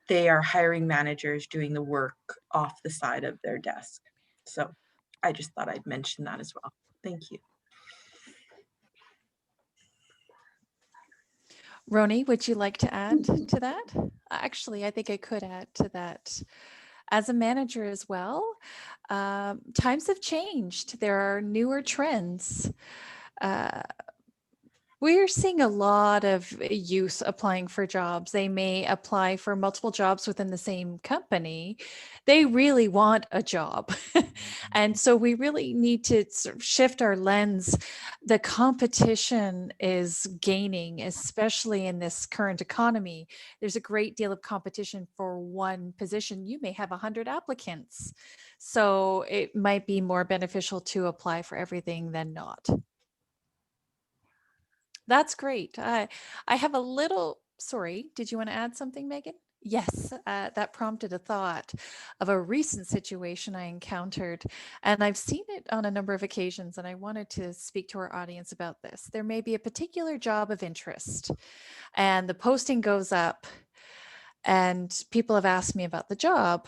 They are hiring managers doing the work off the side of their desk. So I just thought I'd mention that as well. Thank you. Roni, would you like to add to that? Actually, I think I could add to that. As a manager as well, times have changed. There are newer trends. We're seeing a lot of youth applying for jobs. They may apply for multiple jobs within the same company. They really want a job. And so we really need to sort of shift our lens. The competition is gaining, especially in this current economy. There's a great deal of competition for one position. You may have 100 applicants. So it might be more beneficial to apply for everything than not. That's great. I have a little, sorry, did you want to add something, Megan? Yes, that prompted a thought of a recent situation I encountered, and I've seen it on a number of occasions, and I wanted to speak to our audience about this. There may be a particular job of interest, and the posting goes up, and people have asked me about the job,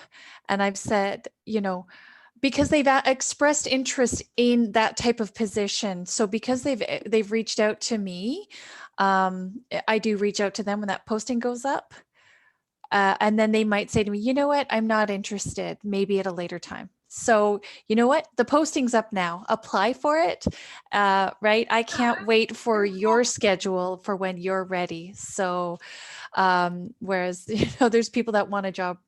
and I've said, because they've expressed interest in that type of position. So because they've reached out to me, I do reach out to them when that posting goes up. And then they might say to me, you know what, I'm not interested, maybe at a later time. So you know what, the posting's up now, apply for it, right? I can't wait for your schedule for when you're ready. So whereas, there's people that want a job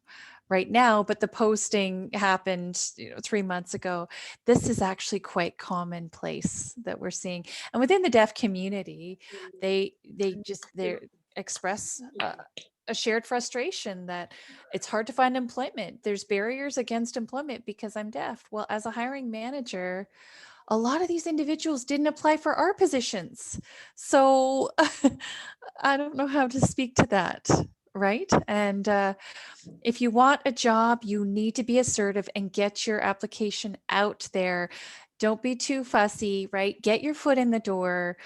right now, but the posting happened 3 months ago. This is actually quite commonplace that we're seeing, and within the deaf community, they express a shared frustration that it's hard to find employment. There's barriers against employment because I'm deaf. Well, as a hiring manager, a lot of these individuals didn't apply for our positions. So I don't know how to speak to that, right? And if you want a job, you need to be assertive and get your application out there. Don't be too fussy, right? Get your foot in the door.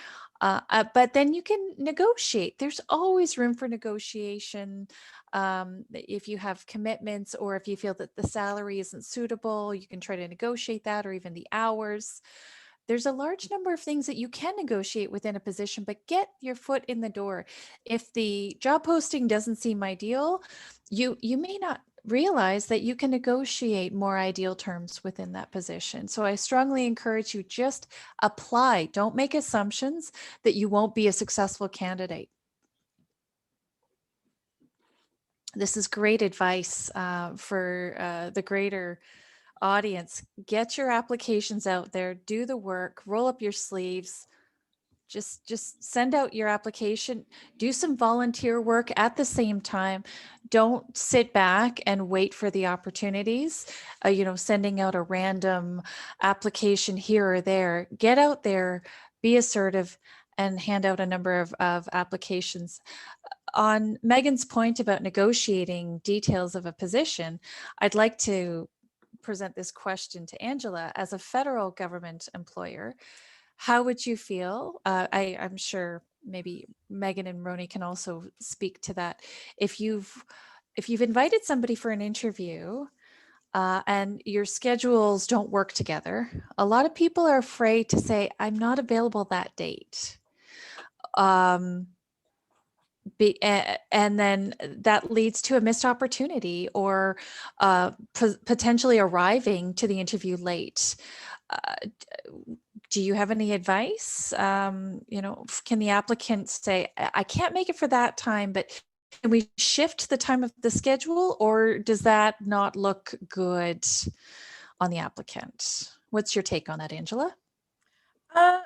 But then you can negotiate. There's always room for negotiation. If you have commitments or if you feel that the salary isn't suitable, you can try to negotiate that, or even the hours. There's a large number of things that you can negotiate within a position, but get your foot in the door. If the job posting doesn't seem ideal, you may not realize that you can negotiate more ideal terms within that position. So I strongly encourage you, just apply. Don't make assumptions that you won't be a successful candidate. This is great advice for the greater audience. Get your applications out there, do the work, roll up your sleeves, just send out your application, do some volunteer work at the same time. Don't sit back and wait for the opportunities, sending out a random application here or there. Get out there, be assertive, and hand out a number of applications. On Megan's point about negotiating details of a position, I'd like to present this question to Angela. As a federal government employer, how would you feel? I'm sure maybe Megan and Roni can also speak to that. If you've invited somebody for an interview and your schedules don't work together, a lot of people are afraid to say, I'm not available that date. And then that leads to a missed opportunity, or potentially arriving to the interview late. Do you have any advice? Can the applicant say, I can't make it for that time, but can we shift the time of the schedule, or does that not look good on the applicant? What's your take on that, Angela?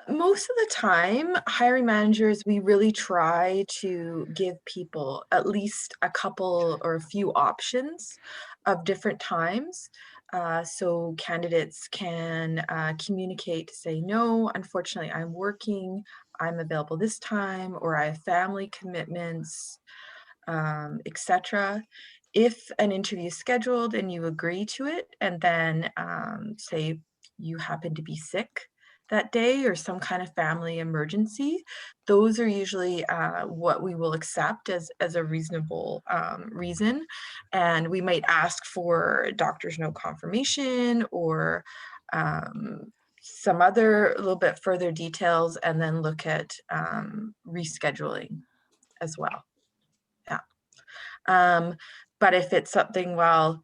Most of the time, hiring managers, we really try to give people at least a couple or a few options of different times. So candidates can communicate to say, no, unfortunately, I'm working, I'm available this time, or I have family commitments, etc. If an interview is scheduled and you agree to it, and then say you happen to be sick, that day or some kind of family emergency, those are usually what we will accept as a reasonable reason. And we might ask for doctor's note confirmation or some other little bit further details, and then look at rescheduling as well. Yeah. But if it's something, well,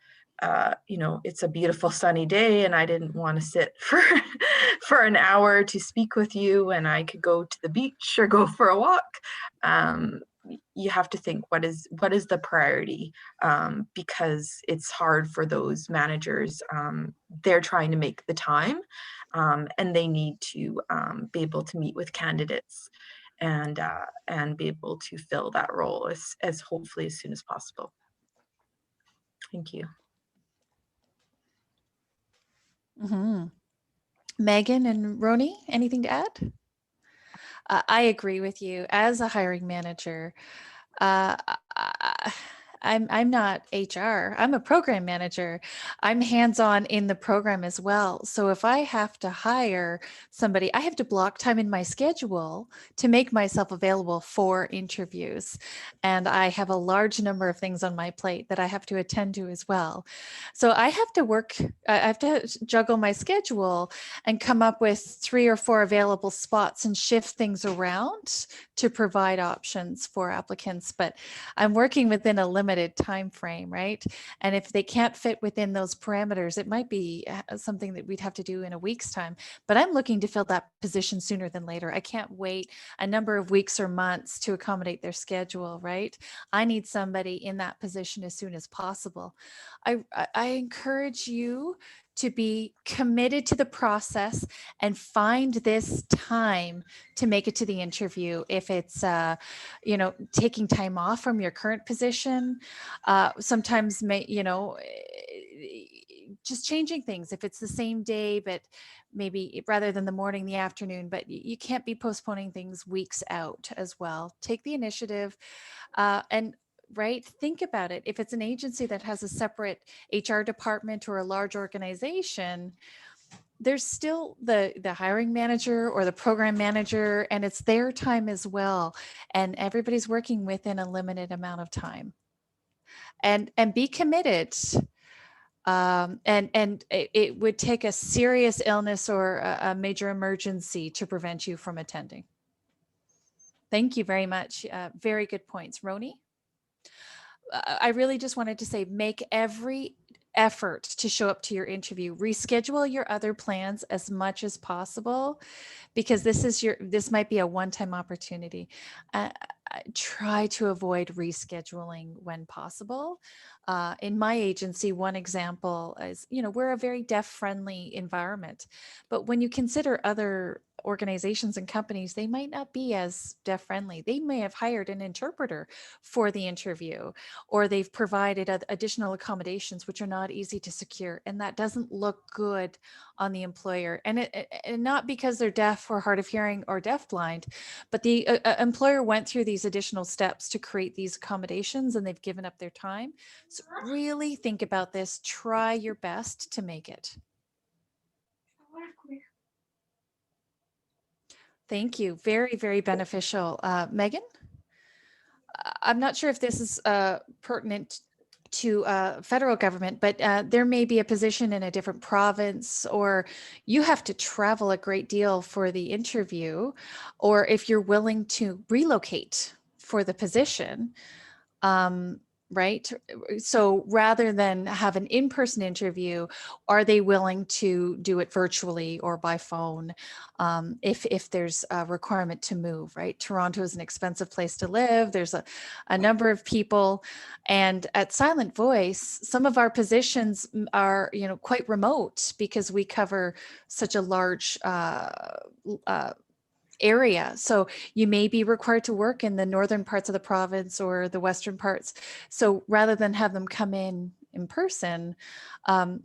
you know, it's a beautiful sunny day and I didn't want to sit for an hour to speak with you, and I could go to the beach or go for a walk, you have to think, what is the priority, because it's hard for those managers. They're trying to make the time, and they need to be able to meet with candidates and be able to fill that role as hopefully as soon as possible. Thank you. Mm-hmm. Megan and Roni, anything to add? I agree with you. As a hiring manager, uh, I'm not HR. I'm a program manager. I'm hands-on in the program as well. So if I have to hire somebody, I have to block time in my schedule to make myself available for interviews. And I have a large number of things on my plate that I have to attend to as well. So I have to juggle my schedule and come up with 3 or 4 available spots and shift things around to provide options for applicants. But I'm working within a limited time frame, right? And if they can't fit within those parameters, it might be something that we'd have to do in a week's time. But I'm looking to fill that position sooner than later. I can't wait a number of weeks or months to accommodate their schedule, right? I need somebody in that position as soon as possible. I encourage you to be committed to the process and find this time to make it to the interview. If it's, you know, taking time off from your current position, sometimes just changing things. If it's the same day, but maybe rather than the morning, the afternoon, but you can't be postponing things weeks out as well. Take the initiative, and right, think about it. If it's an agency that has a separate HR department or a large organization, there's still the hiring manager or the program manager, and it's their time as well. And everybody's working within a limited amount of time. And be committed. And it would take a serious illness or a major emergency to prevent you from attending. Thank you very much. Very good points. Roni? I really just wanted to say, make every effort to show up to your interview. Reschedule your other plans as much as possible, because this might be a one-time opportunity. Try to avoid rescheduling when possible. In my agency, one example is, we're a very deaf-friendly environment, but when you consider other organizations and companies, they might not be as deaf-friendly. They may have hired an interpreter for the interview, or they've provided additional accommodations, which are not easy to secure, and that doesn't look good on the employer. And not because they're deaf or hard of hearing or deafblind, but the employer went through these additional steps to create these accommodations, and they've given up their time. So really think about this. Try your best to make it. Thank you. Very, very beneficial. Megan? I'm not sure if this is pertinent to federal government, but there may be a position in a different province, or you have to travel a great deal for the interview, or if you're willing to relocate for the position, right? So rather than have an in-person interview, are they willing to do it virtually or by phone, if there's a requirement to move, right? Toronto is an expensive place to live. There's a number of people, and at Silent Voice, some of our positions are, quite remote because we cover such a large area. So you may be required to work in the northern parts of the province or the western parts. So rather than have them come in person, and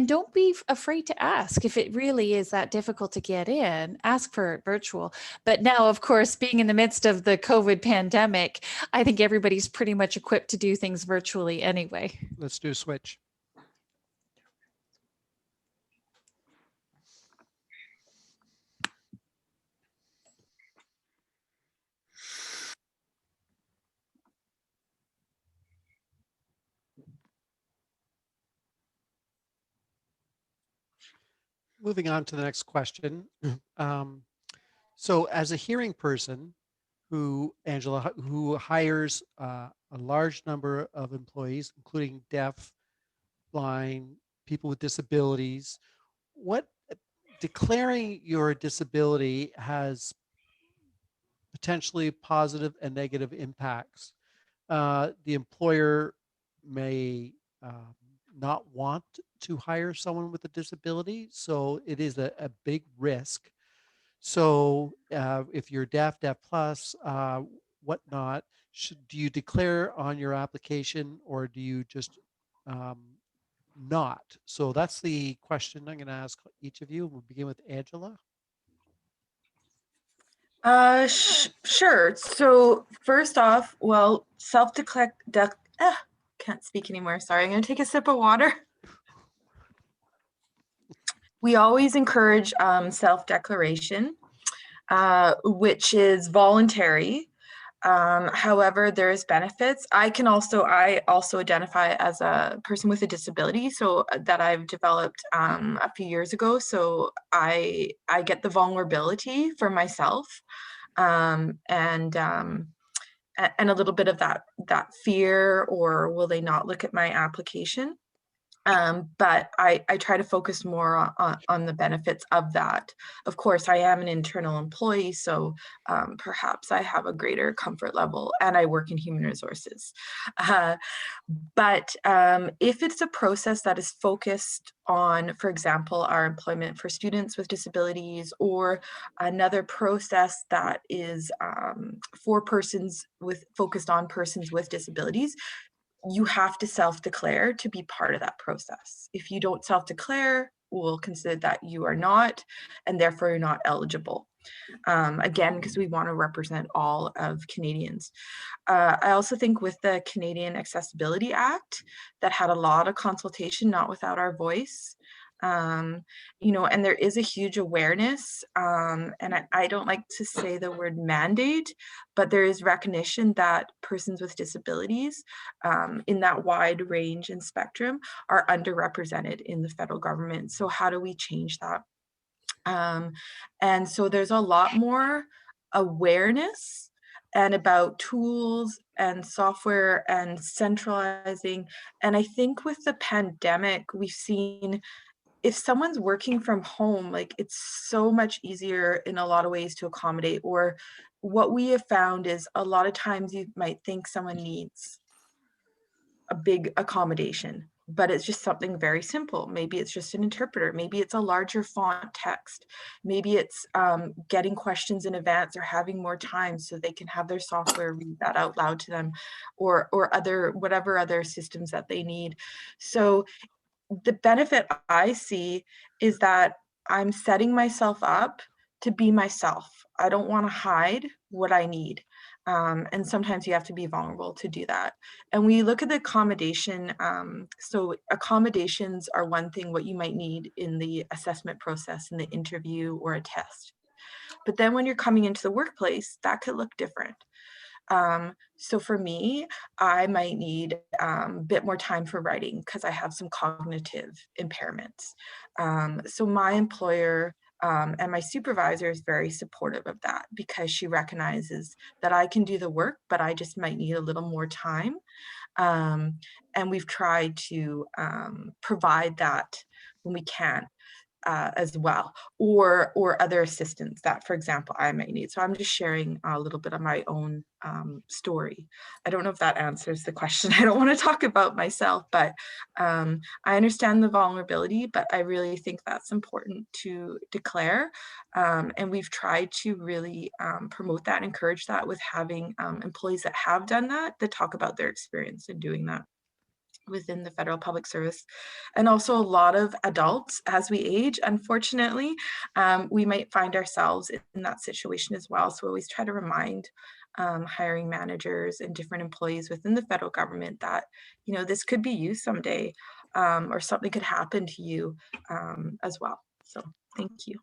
don't be afraid to ask if it really is that difficult to get in, ask for it virtual. But now, of course, being in the midst of the COVID pandemic, I think everybody's pretty much equipped to do things virtually anyway. Let's do a switch. moving on to the next question. Um, so as a hearing person who, Angela, who hires a large number of employees, including deaf, blind, people with disabilities, what declaring your disability has potentially positive and negative impacts. The employer may not want to hire someone with a disability, so it is a big risk. So if you're deaf, deaf plus, whatnot, do you declare on your application or do you just um, not? So that's the question I'm going to ask each of you. We'll begin with Angela. Sure. So first off, well, self-declare, can't speak anymore. Sorry, I'm gonna take a sip of water. We always encourage self-declaration, which is voluntary. However, there's benefits. I also identify as a person with a disability, so that I've developed a few years ago. So I get the vulnerability for myself, and a little bit of that fear, or will they not look at my application? But I try to focus more on the benefits of that. Of course, I am an internal employee, so perhaps I have a greater comfort level, and I work in human resources. But if it's a process that is focused on, for example, our employment for students with disabilities, or another process that is for persons with focused on persons with disabilities, you have to self-declare to be part of that process. If you don't self-declare, we'll consider that you are not, and therefore you're not eligible. Again, because we want to represent all of Canadians. I also think with the Canadian Accessibility Act, that had a lot of consultation, not without our voice. And there is a huge awareness, and I don't like to say the word mandate, but there is recognition that persons with disabilities, in that wide range and spectrum, are underrepresented in the federal government. So how do we change that? And so there's a lot more awareness and about tools and software and centralizing. And I think with the pandemic, we've seen if someone's working from home, like it's so much easier in a lot of ways to accommodate. Or what we have found is a lot of times you might think someone needs a big accommodation, but it's just something very simple. Maybe it's just an interpreter. Maybe it's a larger font text. Maybe it's getting questions in advance or having more time so they can have their software read that out loud to them, or whatever other systems that they need. So the benefit I see is that I'm setting myself up to be myself. I don't want to hide what I need. And sometimes you have to be vulnerable to do that. And we look at the accommodation. So accommodations are one thing, what you might need in the assessment process, in the interview or a test. But then when you're coming into the workplace, that could look different. So for me, I might need a bit more time for writing because I have some cognitive impairments. So my employer and my supervisor is very supportive of that because she recognizes that I can do the work, but I just might need a little more time. And we've tried to provide that when we can. As well, or other assistance that, for example, I might need. So I'm just sharing a little bit of my own story. I don't know if that answers the question. I don't want to talk about myself, but I understand the vulnerability, but I really think that's important to declare. And we've tried to really promote that and encourage that with having employees that have done that talk about their experience in doing that within the federal public service. And also a lot of adults, as we age, unfortunately, we might find ourselves in that situation as well. So we always try to remind hiring managers and different employees within the federal government that, this could be you someday, or something could happen to you as well. So thank you.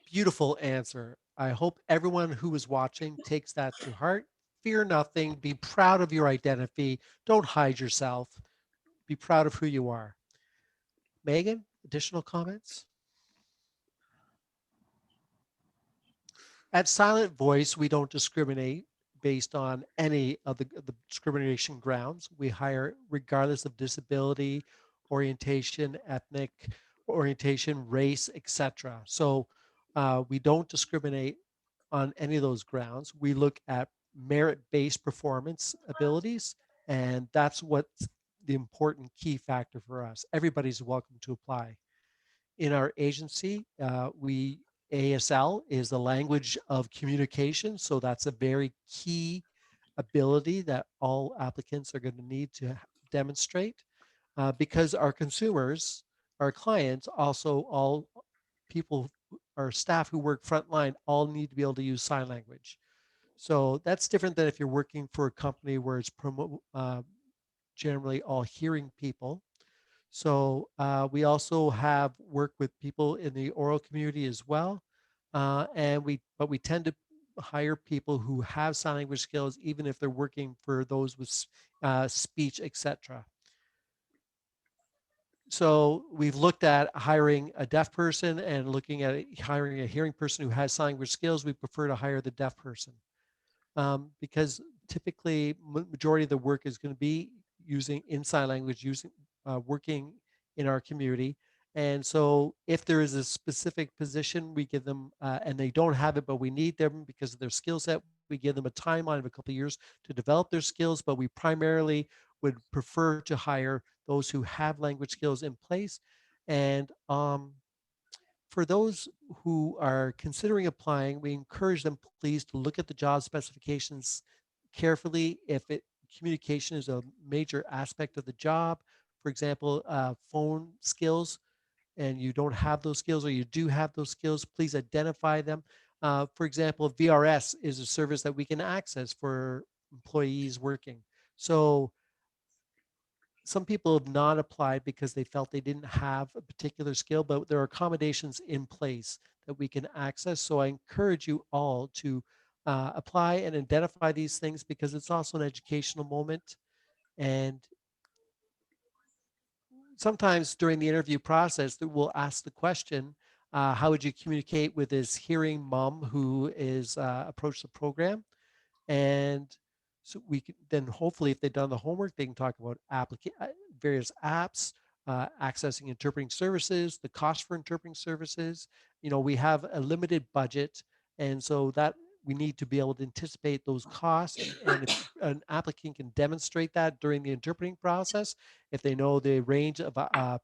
Beautiful answer. I hope everyone who is watching takes that to heart. Fear nothing. Be proud of your identity. Don't hide yourself. be proud of who you are. Megan, additional comments? At Silent Voice, we don't discriminate based on any of the discrimination grounds. We hire regardless of disability, orientation, ethnic orientation, race, etc. So we don't discriminate on any of those grounds. We look at merit-based performance abilities, and that's what's the important key factor for us. Everybody's welcome to apply. In our agency, ASL is the language of communication. So that's a very key ability that all applicants are going to need to demonstrate because our consumers, our clients, also all people, our staff who work frontline all need to be able to use sign language. So that's different than if you're working for a company where it's generally all hearing people. So we also have worked with people in the oral community as well, but we tend to hire people who have sign language skills, even if they're working for those with speech, etc. So we've looked at hiring a deaf person and looking at hiring a hearing person who has sign language skills. We prefer to hire the deaf person because typically majority of the work is going to be using in sign language, working in our community. And so if there is a specific position, we give them, and they don't have it, but we need them because of their skill set, we give them a timeline of a couple of years to develop their skills, but we primarily would prefer to hire those who have language skills in place. And for those who are considering applying, we encourage them please to look at the job specifications carefully. If communication is a major aspect of the job, for example, phone skills, and you don't have those skills or you do have those skills, please identify them. For example, VRS is a service that we can access for employees working. So some people have not applied because they felt they didn't have a particular skill, but there are accommodations in place that we can access. So I encourage you all to apply and identify these things because it's also an educational moment. And sometimes during the interview process, we'll ask the question, how would you communicate with this hearing mom who is approached the program? And so we can then hopefully, if they've done the homework, they can talk about various apps, accessing interpreting services, the cost for interpreting services. You know, we have a limited budget, and so that we need to be able to anticipate those costs. And if an applicant can demonstrate that during the interpreting process, if they know the range of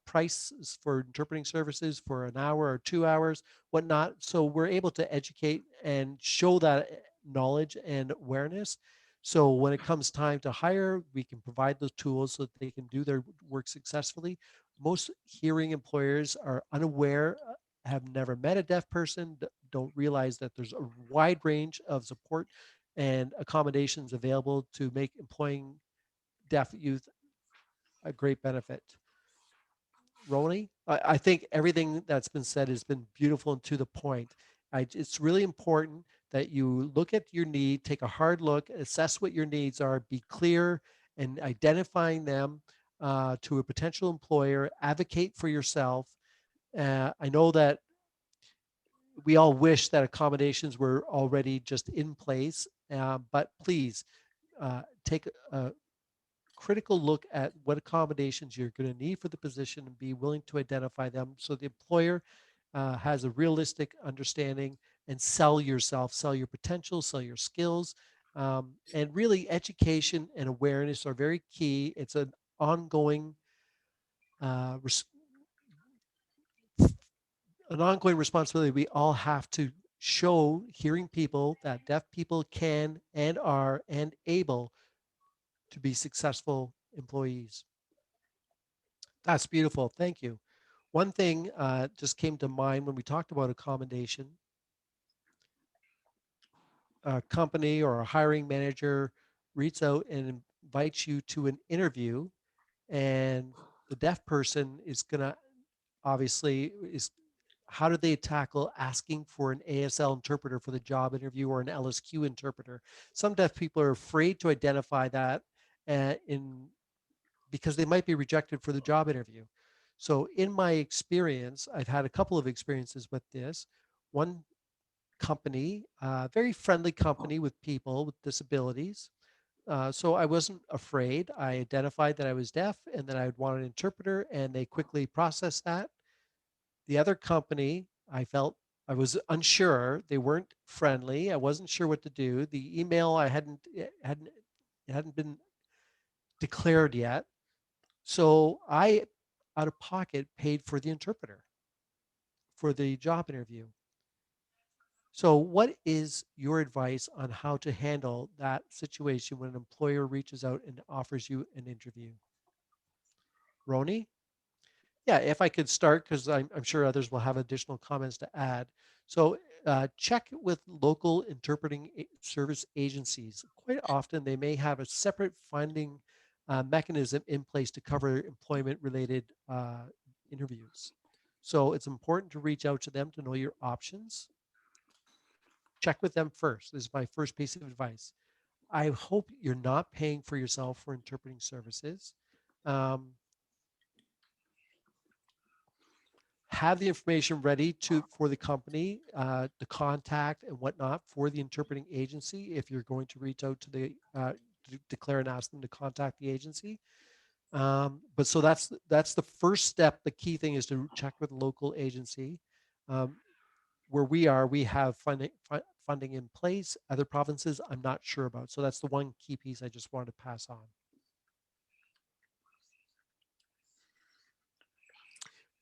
prices for interpreting services for an hour or 2 hours, whatnot, so we're able to educate and show that knowledge and awareness. So when it comes time to hire, we can provide those tools so that they can do their work successfully. Most hearing employers are unaware, have never met a deaf person, don't realize that there's a wide range of support and accommodations available to make employing deaf youth a great benefit. Roni, I think everything that's been said has been beautiful and to the point. It's really important that you look at your need, take a hard look, assess what your needs are, be clear and identifying them to a potential employer, advocate for yourself. I know that we all wish that accommodations were already just in place, but please take a critical look at what accommodations you're going to need for the position and be willing to identify them so the employer has a realistic understanding and sell yourself, sell your potential, sell your skills. And really, education and awareness are very key. It's uh, res- an ongoing responsibility. We all have to show hearing people that deaf people can and are and able to be successful employees. That's beautiful. Thank you. One thing just came to mind when we talked about accommodation. A company or a hiring manager reaches out and invites you to an interview, and the deaf person is going to obviously is how do they tackle asking for an ASL interpreter for the job interview or an LSQ interpreter? Some deaf people are afraid to identify that in because they might be rejected for the job interview. So in my experience, I've had a couple of experiences with this. One company, very friendly company with people with disabilities. So I wasn't afraid. I identified that I was deaf and that I would want an interpreter, and they quickly processed that. The other company, I felt I was unsure. They weren't friendly. I wasn't sure what to do. The email I hadn't been declared yet. So I, out of pocket, paid for the interpreter for the job interview. So, what is your advice on how to handle that situation when an employer reaches out and offers you an interview? Roni? Yeah, if I could start, because I'm sure others will have additional comments to add. So, check with local interpreting service agencies. Quite often, they may have a separate funding mechanism in place to cover employment-related interviews. So, it's important to reach out to them to know your options. Check with them first. This is my first piece of advice. I hope you're not paying for yourself for interpreting services. Um, have the information ready for the company, the contact and whatnot for the interpreting agency if you're going to reach out to to declare and ask them to contact the agency. But so that's the first step. The key thing is to check with the local agency. Um, where we are, we have funding in place. Other provinces, I'm not sure about. So that's the one key piece I just wanted to pass on.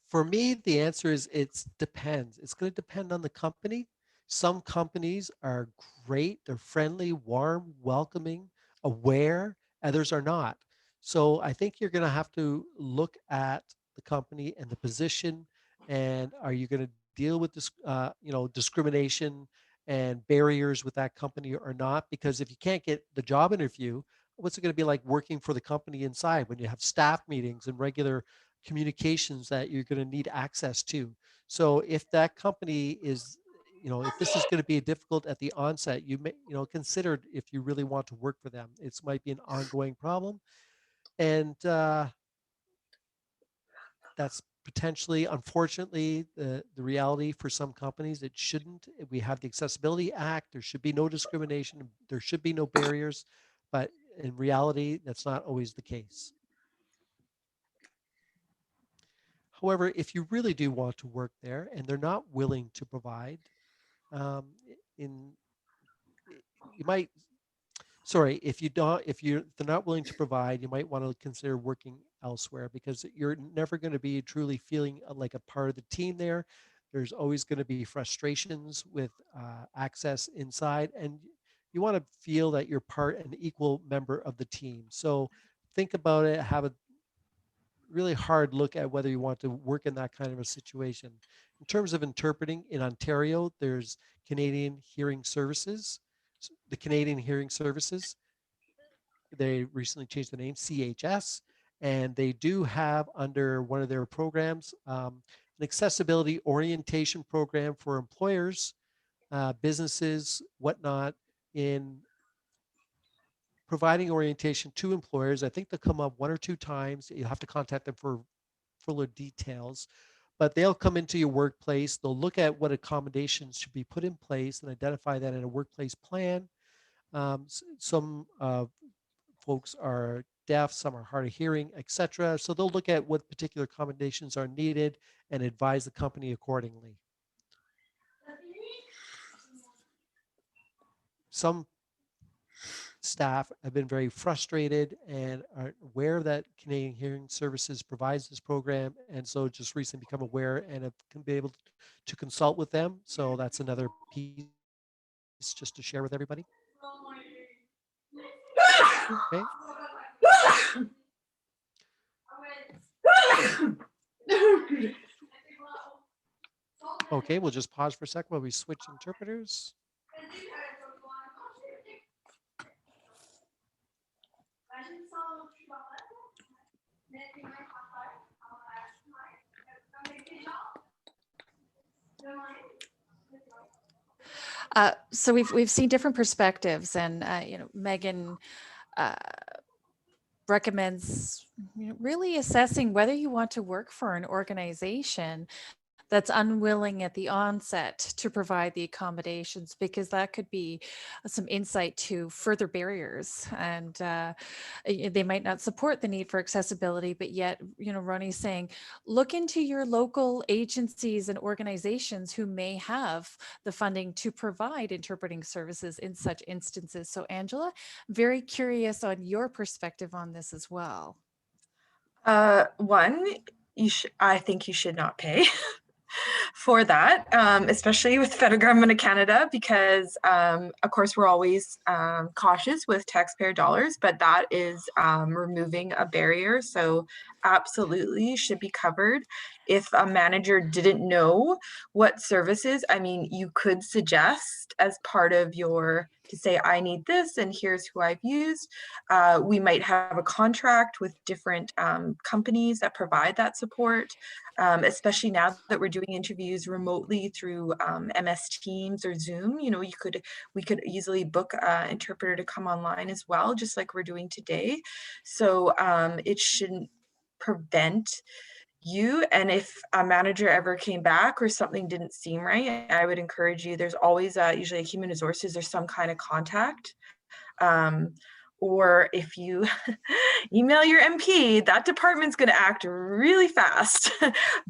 For me, the answer is it depends. It's going to depend on the company. Some companies are great, they're friendly, warm, welcoming, aware, others are not. So I think you're going to have to look at the company and the position, and are you going to deal with this, discrimination and barriers with that company or not? Because if you can't get the job interview, what's it going to be like working for the company inside when you have staff meetings and regular communications that you're going to need access to? So if that company is, if this is going to be difficult at the onset, you may, consider if you really want to work for them. It might be an ongoing problem. And that's potentially, unfortunately, the reality for some companies. It shouldn't. We have the Accessibility Act. There should be no discrimination. There should be no barriers. But in reality, that's not always the case. However, if you really do want to work there and they're not willing to provide, um, in you might, sorry, if you don't, if they're not willing to provide, you might want to consider working elsewhere, because you're never going to be truly feeling like a part of the team there. There's always going to be frustrations with access inside, and you want to feel that you're an equal member of the team. So think about it, have a really hard look at whether you want to work in that kind of a situation. In terms of interpreting, in Ontario, there's Canadian Hearing Services. The Canadian Hearing Services, they recently changed the name, CHS, and they do have under one of their programs an accessibility orientation program for employers, businesses, whatnot, in providing orientation to employers. I think they'll come up one or two times. You have to contact them for fuller details, but they'll come into your workplace. They'll look at what accommodations should be put in place and identify that in a workplace plan. Some folks are deaf, some are hard of hearing, etc. So they'll look at what particular accommodations are needed and advise the company accordingly. Some staff have been very frustrated and are aware that Canadian Hearing Services provides this program, and so just recently become aware and have been able to consult with them. So that's another piece just to share with everybody. Okay. Okay, we'll just pause for a second while we switch interpreters. So we've seen different perspectives, and Megan recommends really assessing whether you want to work for an organization that's unwilling at the onset to provide the accommodations, because that could be some insight to further barriers. And they might not support the need for accessibility, but yet, Ronnie's saying, look into your local agencies and organizations who may have the funding to provide interpreting services in such instances. So Angela, very curious on your perspective on this as well. One, I think you should not pay for that, especially with the federal government of Canada, because of course we're always cautious with taxpayer dollars, but that is removing a barrier. So absolutely should be covered. If a manager didn't know what services, I mean, you could suggest as part of to say, I need this and here's who I've used. We might have a contract with different companies that provide that support, especially now that we're doing interviews remotely through MS Teams or Zoom. We could easily book an interpreter to come online as well, just like we're doing today. So it shouldn't prevent you. And if a manager ever came back or something didn't seem right, I would encourage you, there's always usually a human resources or some kind of contact. Or if you email your MP, that department's going to act really fast.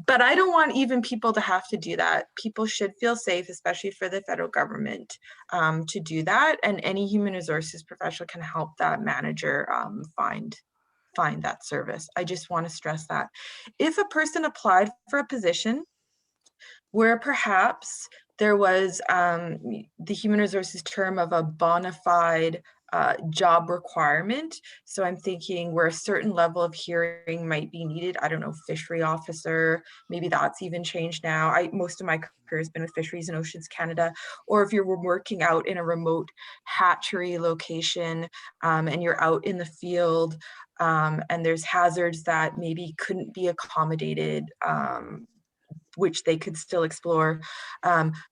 But I don't want even people to have to do that. People should feel safe, especially for the federal government, to do that. And any human resources professional can help that manager find that service. I just want to stress that. If a person applied for a position where perhaps there was the human resources term of a bona fide job requirement. So I'm thinking where a certain level of hearing might be needed. I don't know, fishery officer, maybe that's even changed now. Most of my career has been with Fisheries and Oceans Canada. Or if you're working out in a remote hatchery location and you're out in the field and there's hazards that maybe couldn't be accommodated, which they could still explore,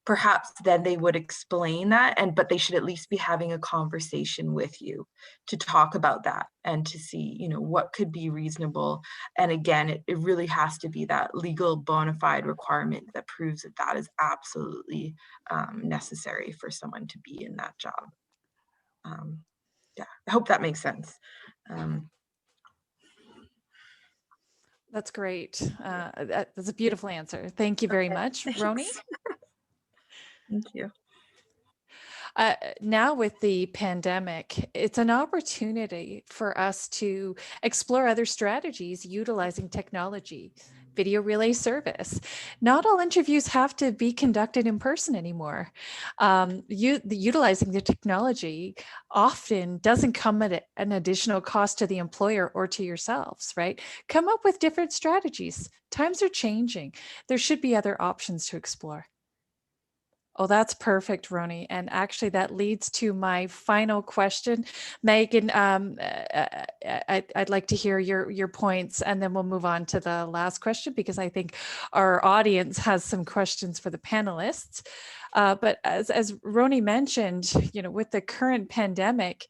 perhaps then they would explain that, but they should at least be having a conversation with you to talk about that and to see, what could be reasonable. And again, it really has to be that legal bona fide requirement that proves that that is absolutely necessary for someone to be in that job. Yeah, I hope that makes sense. That's great. That's a beautiful answer. Thank you very much, Roni. Thank you. Now with the pandemic, it's an opportunity for us to explore other strategies utilizing technology, video relay service. Not all interviews have to be conducted in person anymore. Utilizing the technology often doesn't come at an additional cost to the employer or to yourselves, right? Come up with different strategies. Times are changing. There should be other options to explore. Oh, that's perfect, Roni. And actually, that leads to my final question. Megan, I'd like to hear your points, and then we'll move on to the last question, because I think our audience has some questions for the panelists. But as Roni mentioned, with the current pandemic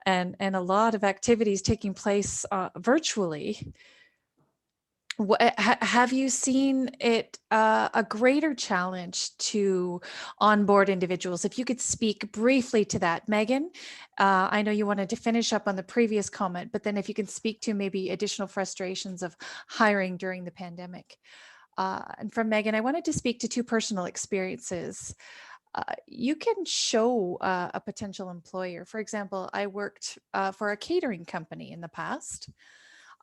and a lot of activities taking place virtually, have you seen it a greater challenge to onboard individuals? If you could speak briefly to that, Megan. I know you wanted to finish up on the previous comment, but then if you can speak to maybe additional frustrations of hiring during the pandemic. And from Megan, I wanted to speak to two personal experiences. You can show a potential employer. For example, I worked for a catering company in the past.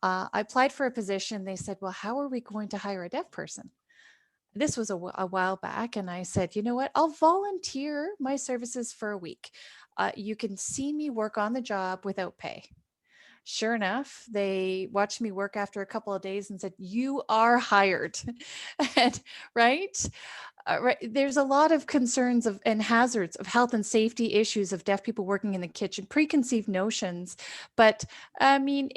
I applied for a position. They said, well, how are we going to hire a deaf person? This was a while back. And I said, you know what? I'll volunteer my services for a week. You can see me work on the job without pay. Sure enough, they watched me work after a couple of days and said, you are hired. And, right? Right. There's a lot of concerns of and hazards of health and safety issues of deaf people working in the kitchen, preconceived notions. But I mean,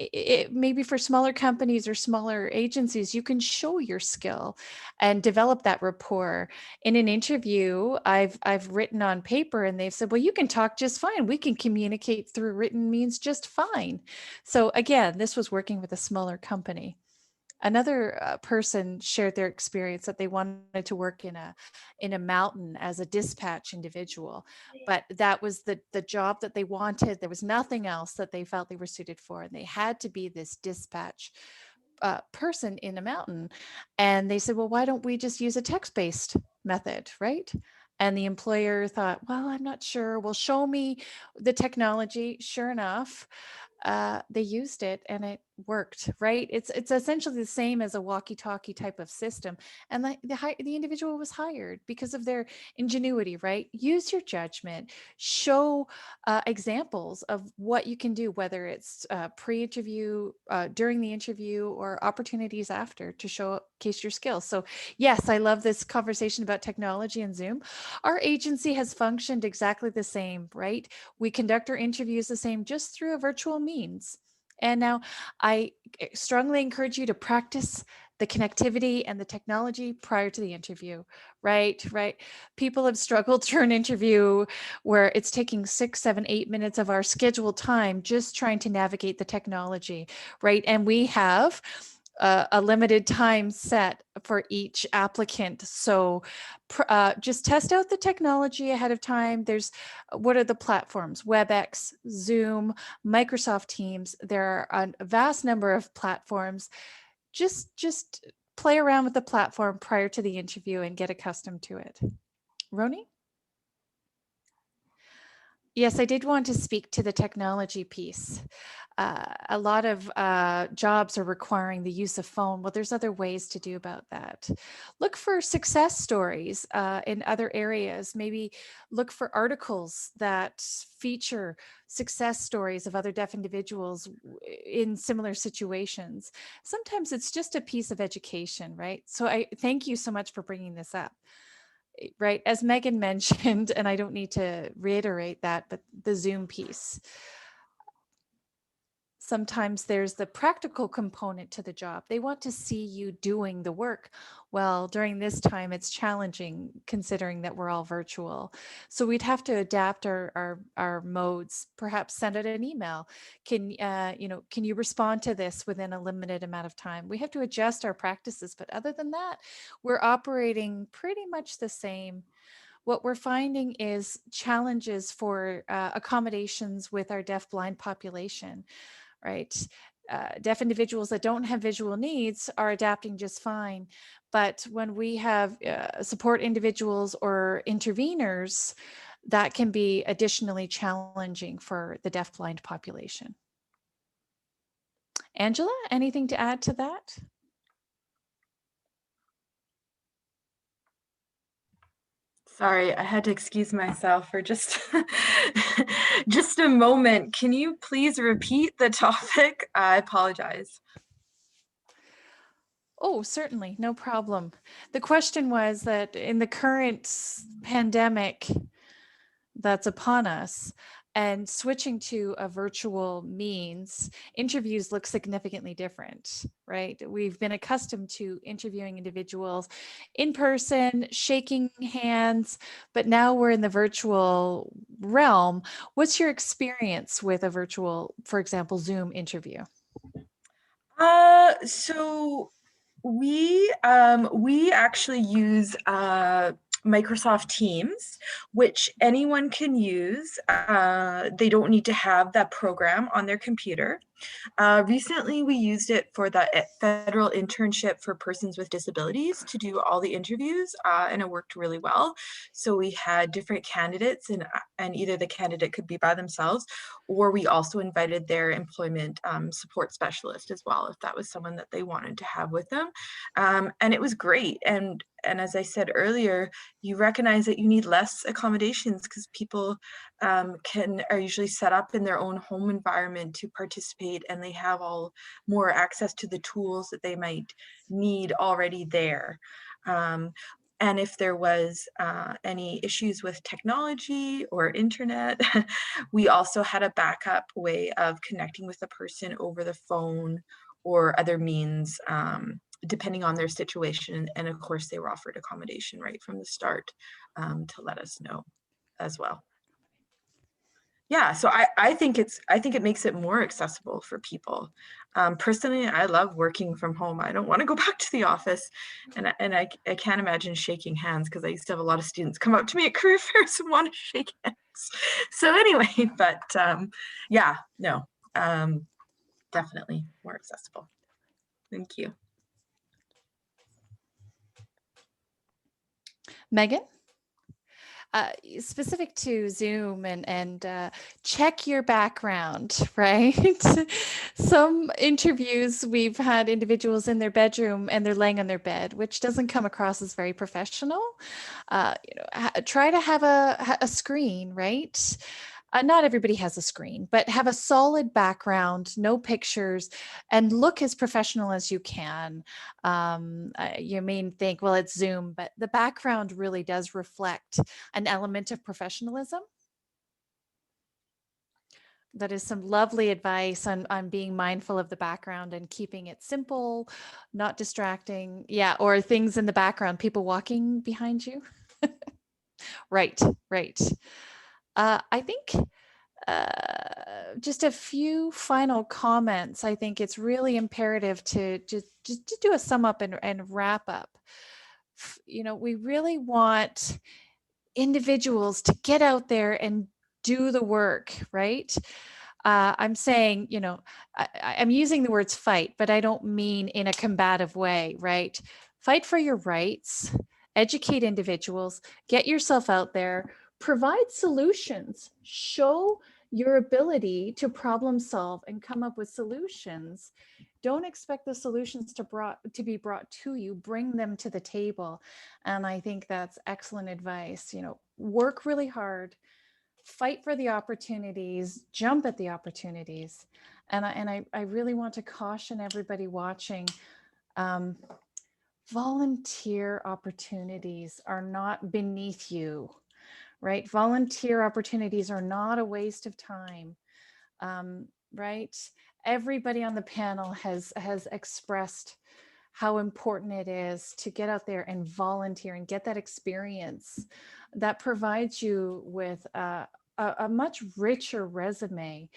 maybe for smaller companies or smaller agencies, you can show your skill and develop that rapport. In an interview, I've written on paper, and they've said, "Well, you can talk just fine. We can communicate through written means just fine." So again, this was working with a smaller company. Another person shared their experience that they wanted to work in a mountain as a dispatch individual, but that was the job that they wanted. There was nothing else that they felt they were suited for, and they had to be this dispatch person in a mountain. And they said, well, why don't we just use a text-based method, right? And the employer thought, well, I'm not sure. Well, show me the technology. Sure enough, they used it and it worked, right? It's essentially the same as a walkie-talkie type of system. And the individual was hired because of their ingenuity, right? Use your judgment, show examples of what you can do, whether it's pre-interview, during the interview, or opportunities after to showcase your skills. So yes, I love this conversation about technology and Zoom. Our agency has functioned exactly the same, right? We conduct our interviews the same, just through a virtual means. And now I strongly encourage you to practice the connectivity and the technology prior to the interview, right? Right. People have struggled through an interview where it's taking 6, 7, 8 minutes of our scheduled time just trying to navigate the technology, right? And we have a limited time set for each applicant. So just test out the technology ahead of time. What are the platforms? WebEx, Zoom, Microsoft Teams. There are a vast number of platforms. Just play around with the platform prior to the interview and get accustomed to it. Roni? Yes, I did want to speak to the technology piece. A lot of jobs are requiring the use of phone. Well, there's other ways to do about that. Look for success stories in other areas. Maybe look for articles that feature success stories of other deaf individuals in similar situations. Sometimes it's just a piece of education, right? So I thank you so much for bringing this up. Right, as Megan mentioned, and I don't need to reiterate that, but the Zoom piece. Sometimes there's the practical component to the job. They want to see you doing the work. Well, during this time, it's challenging considering that we're all virtual. So we'd have to adapt our modes, perhaps send out an email. Can you respond to this within a limited amount of time? We have to adjust our practices, but other than that, we're operating pretty much the same. What we're finding is challenges for accommodations with our deaf-blind population, right? Deaf individuals that don't have visual needs are adapting just fine. But when we have support individuals or interveners, that can be additionally challenging for the deaf-blind population. Angela, anything to add to that? Sorry, I had to excuse myself for just just a moment. Can you please repeat the topic? I apologize. Oh, certainly, no problem. The question was that in the current pandemic that's upon us, and switching to a virtual means, interviews look significantly different, right? We've been accustomed to interviewing individuals in person, shaking hands, but now we're in the virtual realm. What's your experience with a virtual, for example, Zoom interview? So we actually use Microsoft Teams, which anyone can use. They don't need to have that program on their computer. Recently, we used it for the federal internship for persons with disabilities to do all the interviews, and it worked really well. So we had different candidates, and either the candidate could be by themselves, or we also invited their employment support specialist as well, if that was someone that they wanted to have with them. And it was great. And as I said earlier, you recognize that you need less accommodations because people are usually set up in their own home environment to participate, and they have all more access to the tools that they might need already there. And if there was any issues with technology or internet, we also had a backup way of connecting with the person over the phone or other means, depending on their situation. And of course, they were offered accommodation right from the start to let us know as well. Yeah, so I think it makes it more accessible for people. Personally, I love working from home. I don't want to go back to the office, and I can't imagine shaking hands because I used to have a lot of students come up to me at career fairs and want to shake hands. So anyway, but yeah, no, definitely more accessible. Thank you. Megan? Specific to Zoom and check your background, right? Some interviews we've had individuals in their bedroom and they're laying on their bed, which doesn't come across as very professional. Try to have a screen, right? Not everybody has a screen, but have a solid background, no pictures, and look as professional as you can. You may think, well, it's Zoom, but the background really does reflect an element of professionalism. That is some lovely advice on being mindful of the background and keeping it simple, not distracting. Yeah, or things in the background, people walking behind you. Right, right. I think just a few final comments. I think it's really imperative to just do a sum up and wrap up. You know, we really want individuals to get out there and do the work, right? I'm saying, you know, I'm using the words fight, but I don't mean in a combative way, right? Fight for your rights, educate individuals, get yourself out there, provide solutions, show your ability to problem solve and come up with solutions. Don't expect the solutions to be brought to you, bring them to the table. And I think that's excellent advice. You know, work really hard, fight for the opportunities, jump at the opportunities. And I really want to caution everybody watching, volunteer opportunities are not beneath you, right? Volunteer opportunities are not a waste of time, right? Everybody on the panel has expressed how important it is to get out there and volunteer and get that experience that provides you with a much richer resume.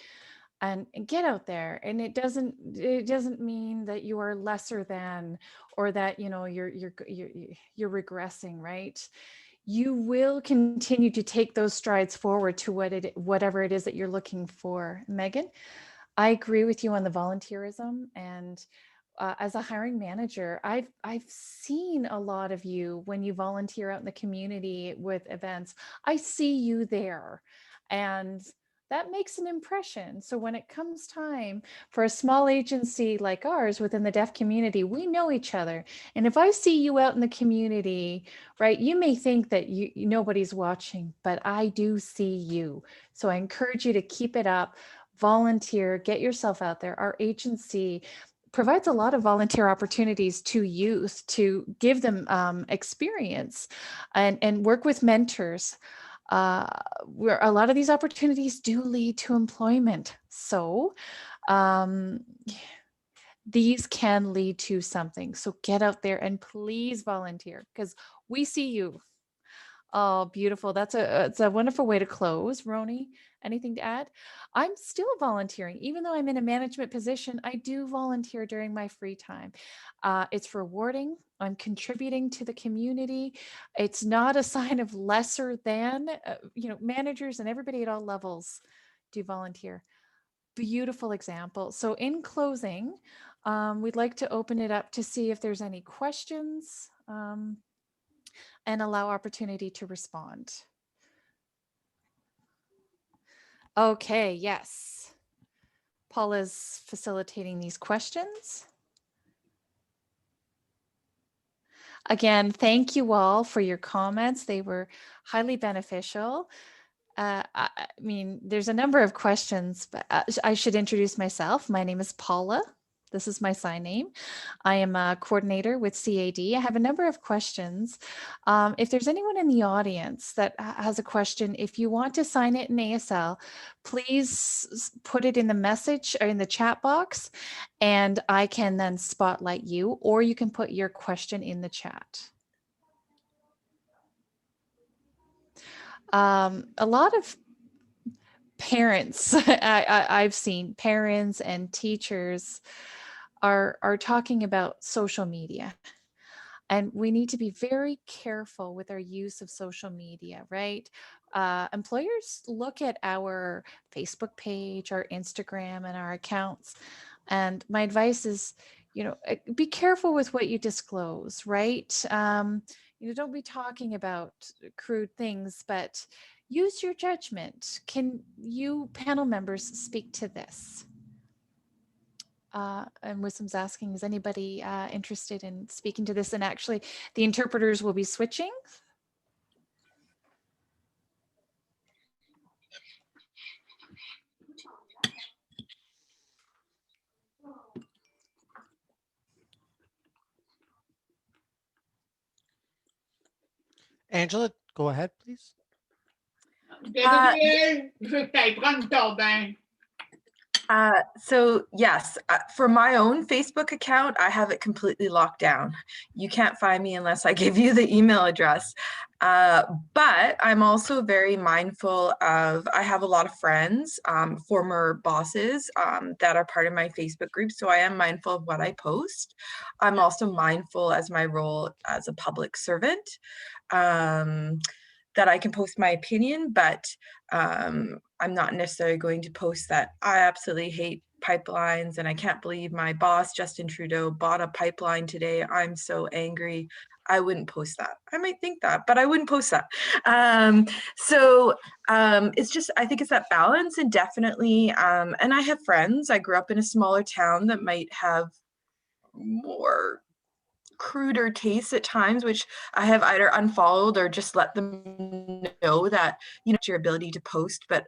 And get out there. And it doesn't mean that you are lesser than, or that, you know, you're regressing, right? You will continue to take those strides forward to whatever it is that you're looking for. Megan, I agree with you on the volunteerism. And as a hiring manager, I've seen a lot of you when you volunteer out in the community with events. I see you there, and that makes an impression. So when it comes time for a small agency like ours within the deaf community, we know each other. And if I see you out in the community, right, you may think that nobody's watching, but I do see you. So I encourage you to keep it up, volunteer, get yourself out there. Our agency provides a lot of volunteer opportunities to youth to give them experience and work with mentors. Where a lot of these opportunities do lead to employment. So these can lead to something. So get out there and please volunteer, because we see you. Oh, beautiful. It's a wonderful way to close. Roni, anything to add? I'm still volunteering. Even though I'm in a management position, I do volunteer during my free time. It's rewarding. I'm contributing to the community. It's not a sign of lesser than, you know, managers and everybody at all levels do volunteer. Beautiful example. So in closing, we'd like to open it up to see if there's any questions. And allow opportunity to respond. Okay, yes. Paula's facilitating these questions. Again, thank you all for your comments. They were highly beneficial. I mean, there's a number of questions, but I should introduce myself. My name is Paula. This is my sign name. I am a coordinator with CAD. I have a number of questions. If there's anyone in the audience that has a question, if you want to sign it in ASL, please put it in the message or in the chat box, and I can then spotlight you, or you can put your question in the chat. A lot of parents, I've seen parents and teachers are talking about social media. And we need to be very careful with our use of social media, right? Employers look at our Facebook page, our Instagram, and our accounts. And my advice is, be careful with what you disclose, right? Don't be talking about crude things, but use your judgment. Can you panel members speak to this? And Wisdom's asking, is anybody interested in speaking to this? And actually, the interpreters will be switching. Angela, go ahead, please. So yes, for my own Facebook account, I have it completely locked down. You can't find me unless I give you the email address. But I'm also very mindful of, I have a lot of friends, former bosses that are part of my Facebook group. So I am mindful of what I post. I'm also mindful as my role as a public servant. That I can post my opinion, but I'm not necessarily going to post that I absolutely hate pipelines and I can't believe my boss, Justin Trudeau, bought a pipeline today. I'm so angry. I wouldn't post that. I might think that, but I wouldn't post that. It's just, I think it's that balance, and definitely, and I have friends. I grew up in a smaller town that might have more cruder tastes at times, which I have either unfollowed or just let them know that, your ability to post, but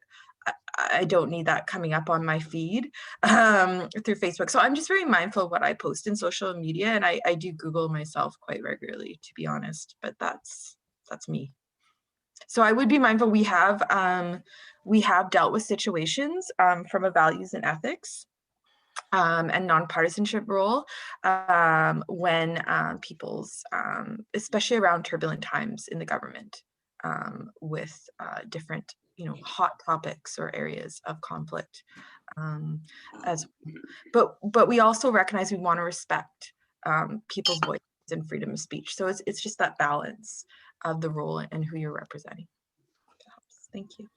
I don't need that coming up on my feed through Facebook. So I'm just very mindful of what I post in social media, and I do Google myself quite regularly, to be honest, but that's me. So I would be mindful. We have dealt with situations from a values and ethics and nonpartisanship role when people's, especially around turbulent times in the government, with different, hot topics or areas of conflict. But we also recognize we want to respect people's voices and freedom of speech. So it's just that balance of the role and who you're representing. Thank you.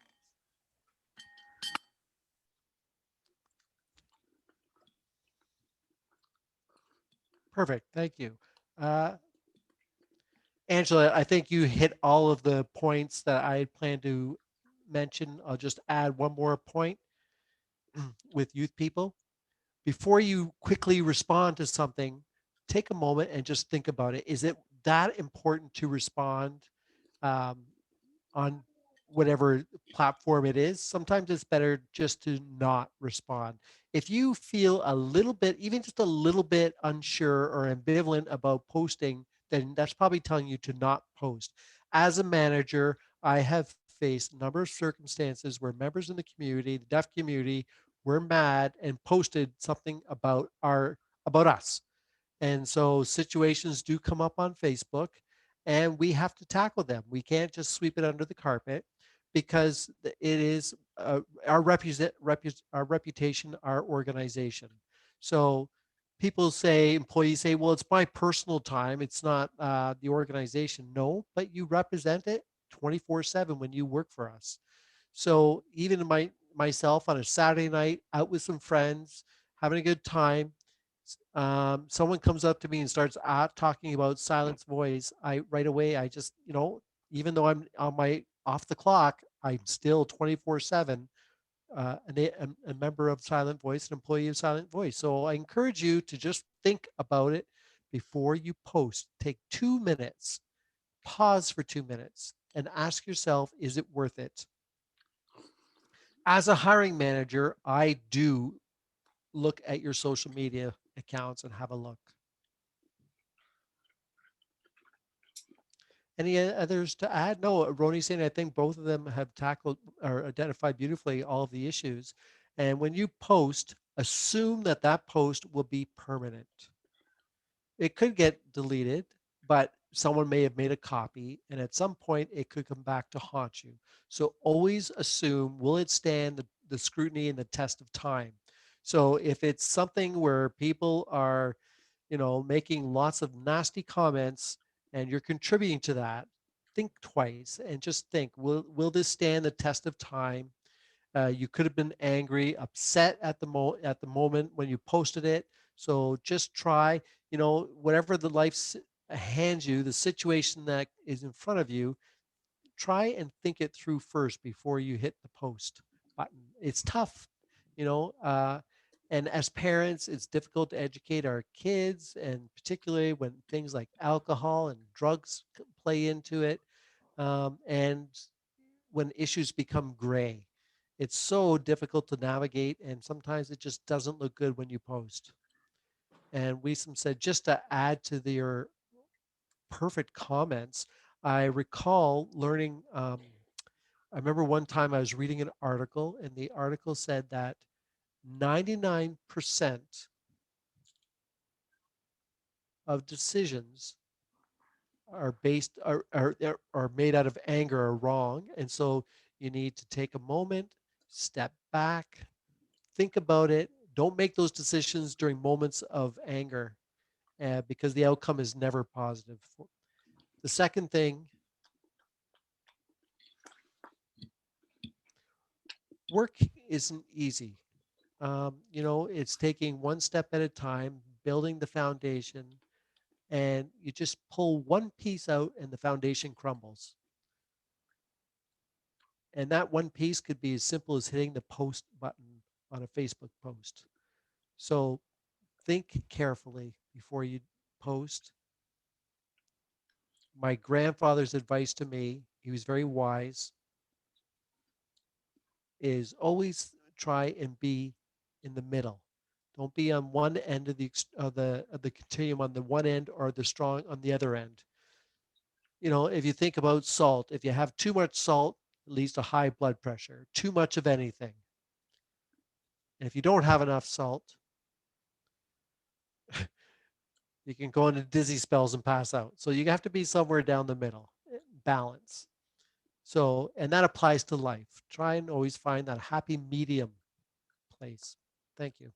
Perfect. Thank you. Angela, I think you hit all of the points that I had planned to mention. I'll just add one more point with youth people. Before you quickly respond to something, take a moment and just think about it. Is it that important to respond on whatever platform it is? Sometimes it's better just to not respond. If you feel a little bit, even just a little bit unsure or ambivalent about posting, then that's probably telling you to not post. As a manager, I have faced a number of circumstances where members in the community, the deaf community, were mad and posted something about us. And so situations do come up on Facebook, and we have to tackle them. We can't just sweep it under the carpet, because it is our reputation, our organization. So employees say, well, it's my personal time. It's not the organization. No, but you represent it 24/7 when you work for us. So even myself on a Saturday night out with some friends, having a good time, someone comes up to me and starts talking about silenced voice, I right away, I just, even though I'm on my off the clock, I'm still 24/7 a member of Silent Voice, an employee of Silent Voice. So I encourage you to just think about it before you post. Take 2 minutes, pause for 2 minutes, and ask yourself, is it worth it? As a hiring manager, I do look at your social media accounts and have a look. Any others to add? No, Roni's saying I think both of them have tackled or identified beautifully all of the issues. And when you post, assume that that post will be permanent. It could get deleted, but someone may have made a copy, and at some point it could come back to haunt you. So always assume, will it stand the scrutiny and the test of time? So if it's something where people are, making lots of nasty comments and you're contributing to that, think twice and just think, will this stand the test of time? You could have been angry, upset at the moment when you posted it. So just try, whatever the life hands you, the situation that is in front of you, try and think it through first before you hit the post button. It's tough, you know, uh, and as parents, it's difficult to educate our kids, and particularly when things like alcohol and drugs play into it, and when issues become gray. It's so difficult to navigate, and sometimes it just doesn't look good when you post. And Wisam said, just to add to your perfect comments, I recall learning. I remember one time I was reading an article, and the article said that 99% of decisions are made out of anger or wrong, and so you need to take a moment, step back, think about it. Don't make those decisions during moments of anger, because the outcome is never positive. The second thing, work isn't easy. It's taking one step at a time, building the foundation, and you just pull one piece out and the foundation crumbles. And that one piece could be as simple as hitting the post button on a Facebook post. So think carefully before you post. My grandfather's advice to me, he was very wise, is always try and be in the middle. Don't be on one end of the continuum on the one end or the strong on the other end. If you think about salt, if you have too much salt, it leads to high blood pressure, too much of anything. And if you don't have enough salt, you can go into dizzy spells and pass out. So you have to be somewhere down the middle, balance. So, and that applies to life. Try and always find that happy medium place. Thank you.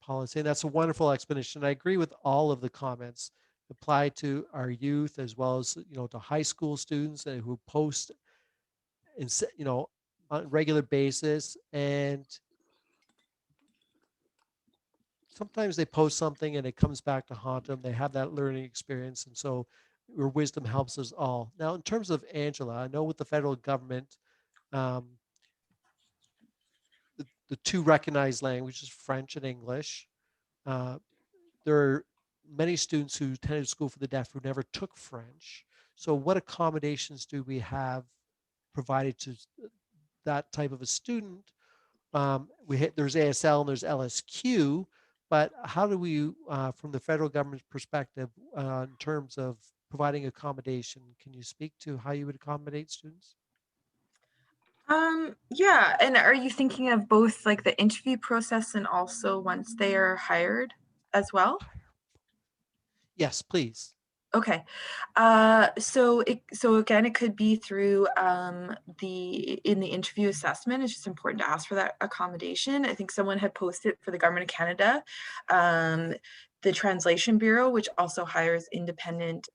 Paul is saying that's a wonderful explanation. I agree with all of the comments. Apply to our youth as well as to high school students who post in on a regular basis, and sometimes they post something and it comes back to haunt them. They have that learning experience, and so your wisdom helps us all. Now, in terms of Angela, I know with the federal government, um, the two recognized languages, French and English. Uh, there are many students who attended school for the deaf who never took French. So what accommodations do we have provided to that type of a student? There's ASL and there's LSQ, but how do we, from the federal government's perspective, in terms of providing accommodation, can you speak to how you would accommodate students? Yeah, and are you thinking of both like the interview process and also once they are hired as well? Yes, please. Okay. So again, it could be through in the interview assessment. It's just important to ask for that accommodation. I think someone had posted for the Government of Canada, the Translation Bureau, which also hires independent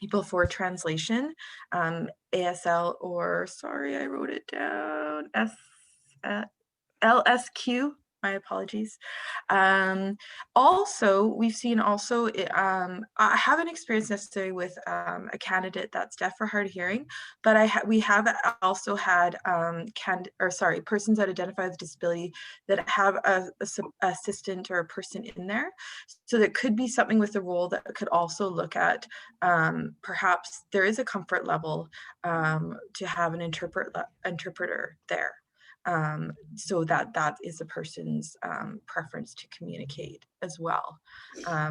people for translation, ASL, or sorry, I wrote it down, LSQ. My apologies. Also, we've seen also, I haven't experienced necessarily with a candidate that's deaf or hard of hearing, but we have also had persons that identify with disability that have a assistant or a person in there. So there could be something with the role that could also look at perhaps there is a comfort level to have an interpreter there. so that is a person's preference to communicate as well.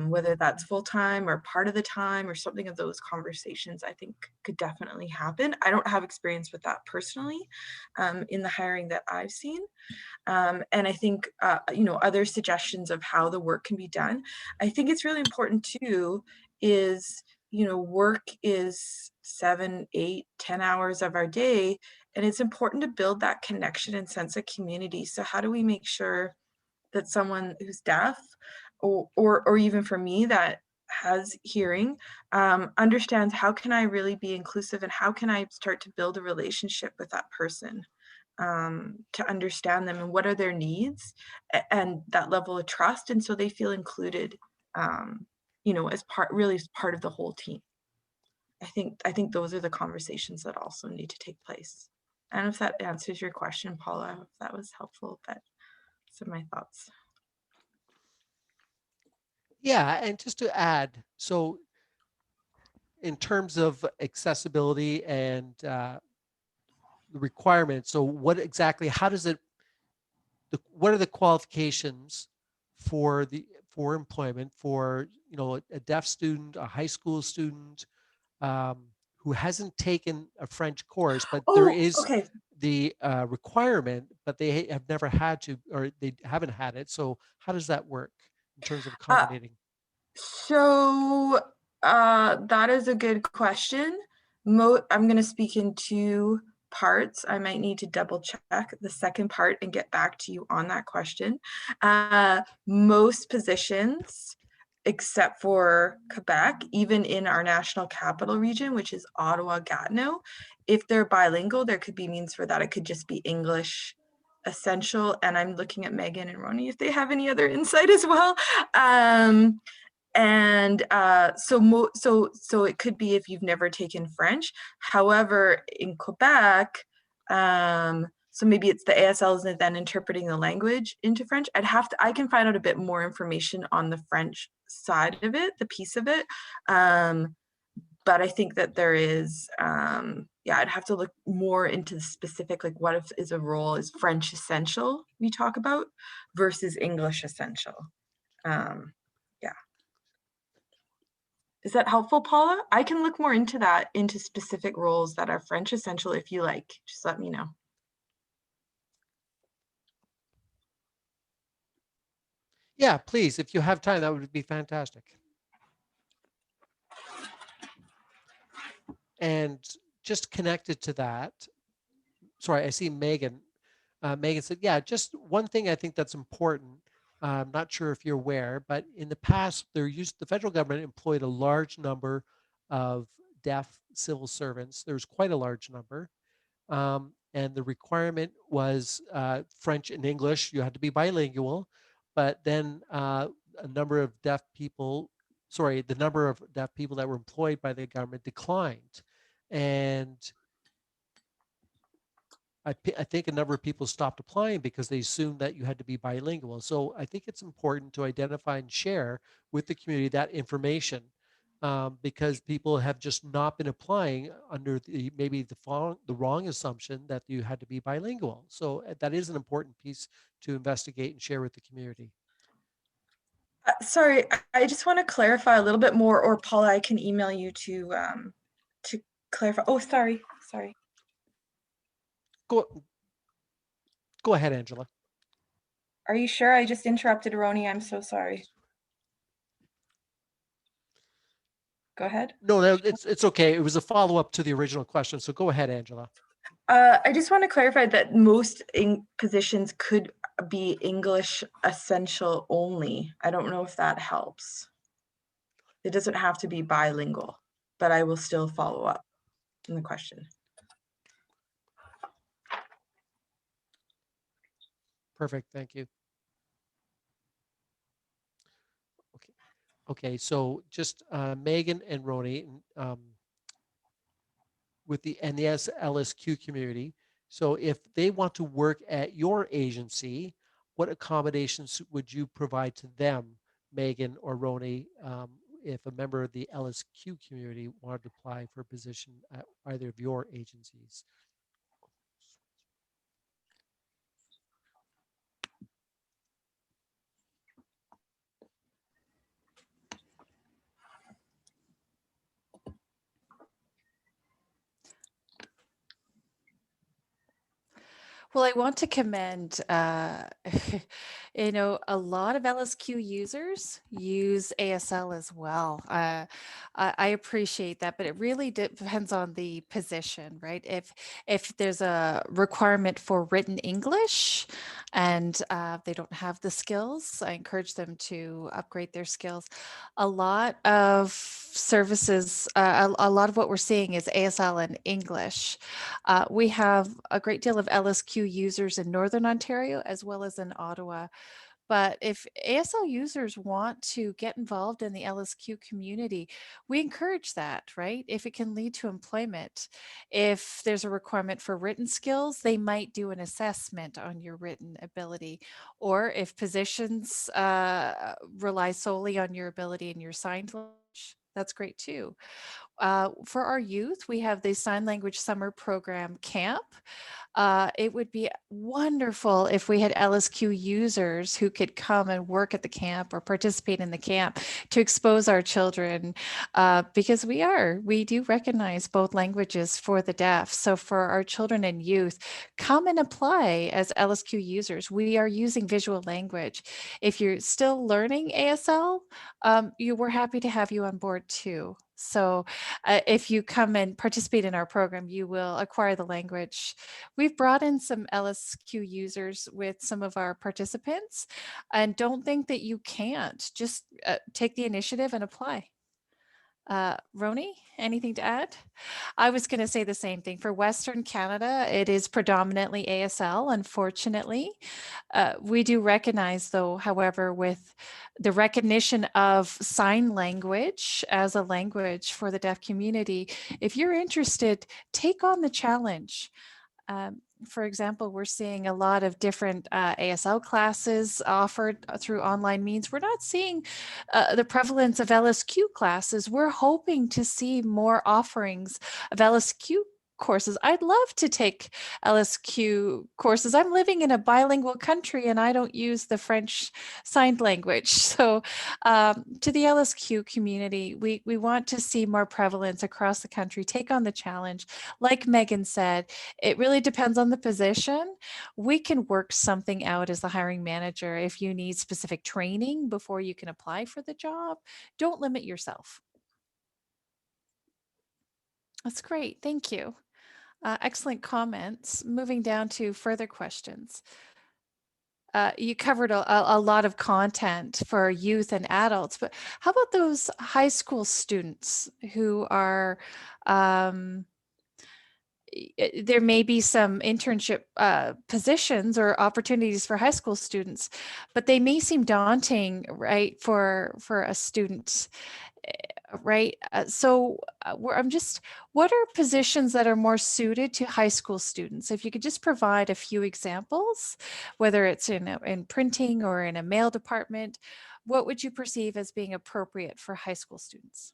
Whether that's full-time or part of the time or something of those conversations, I think could definitely happen. I don't have experience with that personally in the hiring that I've seen. And I think, other suggestions of how the work can be done. I think it's really important too, is, work is 7, 8, 10 hours of our day, and it's important to build that connection and sense of community. So how do we make sure that someone who's deaf, or even for me that has hearing, understands how can I really be inclusive and how can I start to build a relationship with that person? To understand them and what are their needs, and that level of trust, and so they feel included, as part of the whole team. I think those are the conversations that also need to take place. I don't know if that answers your question, Paula, if that was helpful, but some of my thoughts. Yeah, and just to add, so in terms of accessibility and the requirements, so what exactly, how does it, what are the qualifications for employment for a deaf student, a high school student who hasn't taken a French course, but there Oh, is okay. the requirement, but they have never had to, or they haven't had it. So how does that work in terms of Uh, accommodating? so that is a good question. I'm going to speak in two parts. I might need to double check the second part and get back to you on that question. Most positions, except for Quebec, even in our national capital region, which is Ottawa, Gatineau, if they're bilingual, there could be means for that. It could just be English essential. And I'm looking at Megan and Ronnie if they have any other insight as well. And so it could be if you've never taken French. However, in Quebec, so maybe it's the ASLs and then interpreting the language into French. I can find out a bit more information on the French side of it, the piece of it. But I think that there is, I'd have to look more into the specific, like what if is a role is French essential we talk about versus English essential. Yeah. Is that helpful, Paula? I can look more into that, into specific roles that are French essential if you like. Just let me know. Yeah, please, if you have time, that would be fantastic. And just connected to that, sorry, I see Megan. Megan said, yeah, just one thing I think that's important. I'm not sure if you're aware, but in the past, the federal government employed a large number of deaf civil servants. There was quite a large number. And the requirement was French and English. You had to be bilingual. But then the number of deaf people that were employed by the government declined. And I think a number of people stopped applying because they assumed that you had to be bilingual. So I think it's important to identify and share with the community that information because people have just not been applying under maybe the wrong assumption that you had to be bilingual. So that is an important piece to investigate and share with the community. Sorry, I just want to clarify a little bit more, or Paula, I can email you to clarify. Oh, sorry. Go ahead, Angela. Are you sure? I just interrupted Roni. I'm so sorry. Go ahead. No, it's okay. It was a follow-up to the original question. So go ahead, Angela. I just want to clarify that most positions could be English essential only. I don't know if that helps. It doesn't have to be bilingual, but I will still follow up in the question. Perfect. Thank you. Okay, so just Megan and Roni with the NES LSQ community. So if they want to work at your agency, what accommodations would you provide to them, Megan or Roni, if a member of the LSQ community wanted to apply for a position at either of your agencies? Well, I want to commend, a lot of LSQ users use ASL as well. I appreciate that, but it really depends on the position, right? If there's a requirement for written English and they don't have the skills, I encourage them to upgrade their skills. A lot of services, a lot of what we're seeing is ASL and English. We have a great deal of LSQ users in Northern Ontario as well as in Ottawa. But if ASL users want to get involved in the LSQ community, we encourage that, right? If it can lead to employment. If there's a requirement for written skills, they might do an assessment on your written ability. Or if positions rely solely on your ability and your signed language, that's great too. For our youth, we have the Sign Language Summer Program Camp. It would be wonderful if we had LSQ users who could come and work at the camp or participate in the camp to expose our children, because we do recognize both languages for the deaf. So for our children and youth, come and apply as LSQ users. We are using visual language. If you're still learning ASL, we're happy to have you on board too. So if you come and participate in our program, you will acquire the language. We've brought in some LSQ users with some of our participants, and don't think that you can't. Just take the initiative and apply. Roni, anything to add? I was going to say the same thing. For Western Canada, it is predominantly ASL, unfortunately. We do recognize, though, however, with the recognition of sign language as a language for the deaf community, if you're interested, take on the challenge. For example, we're seeing a lot of different ASL classes offered through online means. We're not seeing the prevalence of LSQ classes. We're hoping to see more offerings of LSQ courses. I'd love to take LSQ courses. I'm living in a bilingual country and I don't use the French signed language. So to the LSQ community, we want to see more prevalence across the country. Take on the challenge. Like Megan said, it really depends on the position. We can work something out as the hiring manager. If you need specific training before you can apply for the job, don't limit yourself. That's great. Thank you. Excellent comments. Moving down to further questions. You covered a lot of content for youth and adults, but how about those high school students who are, there may be some internship positions or opportunities for high school students, but they may seem daunting, right, for a student, right? What are positions that are more suited to high school students? If you could just provide a few examples, whether it's in printing or in a mail department, what would you perceive as being appropriate for high school students?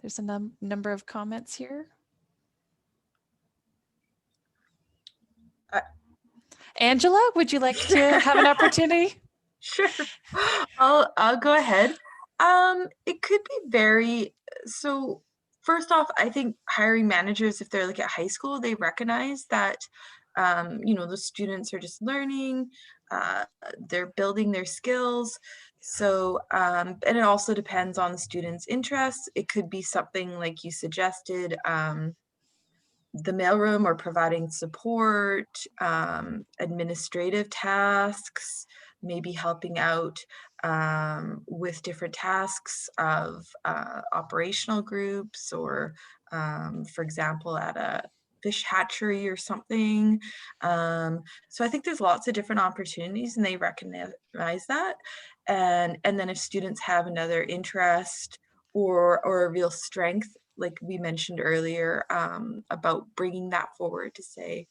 There's a number of comments here. Angela, would you like to have an opportunity? Sure. I'll go ahead. It could be very, so first off, I think hiring managers, if they're like at high school, they recognize that the students are just learning, they're building their skills. So, and it also depends on the student's interests. It could be something like you suggested, the mailroom or providing support, administrative tasks, maybe helping out with different tasks of operational groups, or for example, at a fish hatchery or something. So I think there's lots of different opportunities and they recognize that. And then if students have another interest or a real strength, like we mentioned earlier, about bringing that forward to say,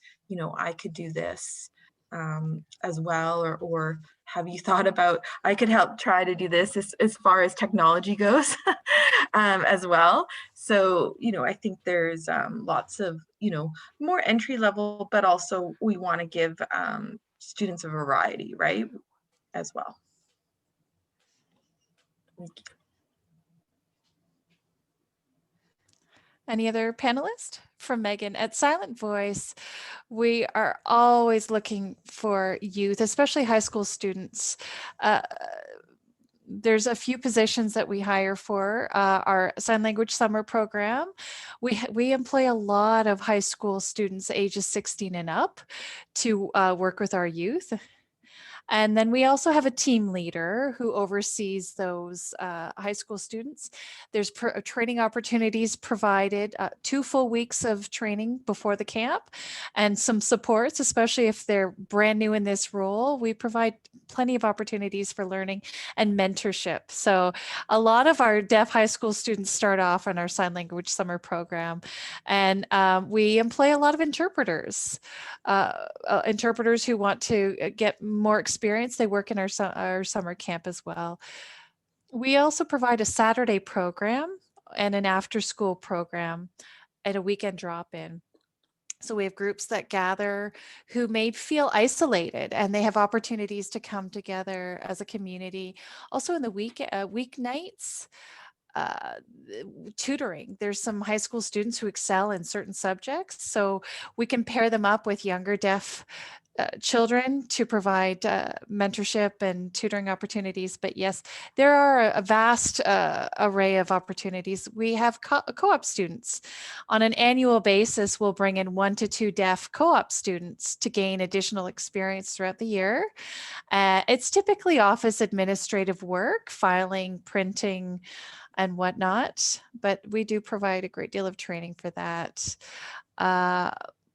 I could do this as well, or have you thought about, I could help try to do this as far as technology goes as well. So, I think there's lots of, more entry level, but also we want to give students a variety, right, as well. Thank you. Any other panelists? From Megan. At Silent Voice, we are always looking for youth, especially high school students. There's a few positions that we hire for our sign language summer program. We employ a lot of high school students ages 16 and up to work with our youth. And then we also have a team leader who oversees those high school students. There's training opportunities provided, 2 full weeks of training before the camp, and some supports, especially if they're brand new in this role. We provide plenty of opportunities for learning and mentorship. So a lot of our deaf high school students start off on our sign language summer program, and we employ a lot of interpreters. Interpreters who want to get more experience. They work in our summer camp as well. We also provide a Saturday program and an after school program and a weekend drop-in. So we have groups that gather who may feel isolated, and they have opportunities to come together as a community. Also in the weeknights, uh, tutoring. There's some high school students who excel in certain subjects, so we can pair them up with younger deaf children to provide mentorship and tutoring opportunities. But yes, there are a vast array of opportunities. We have co-op students. On an annual basis, we'll bring in 1 to 2 deaf co-op students to gain additional experience throughout the year. It's typically office administrative work, filing, printing, and whatnot, but we do provide a great deal of training for that.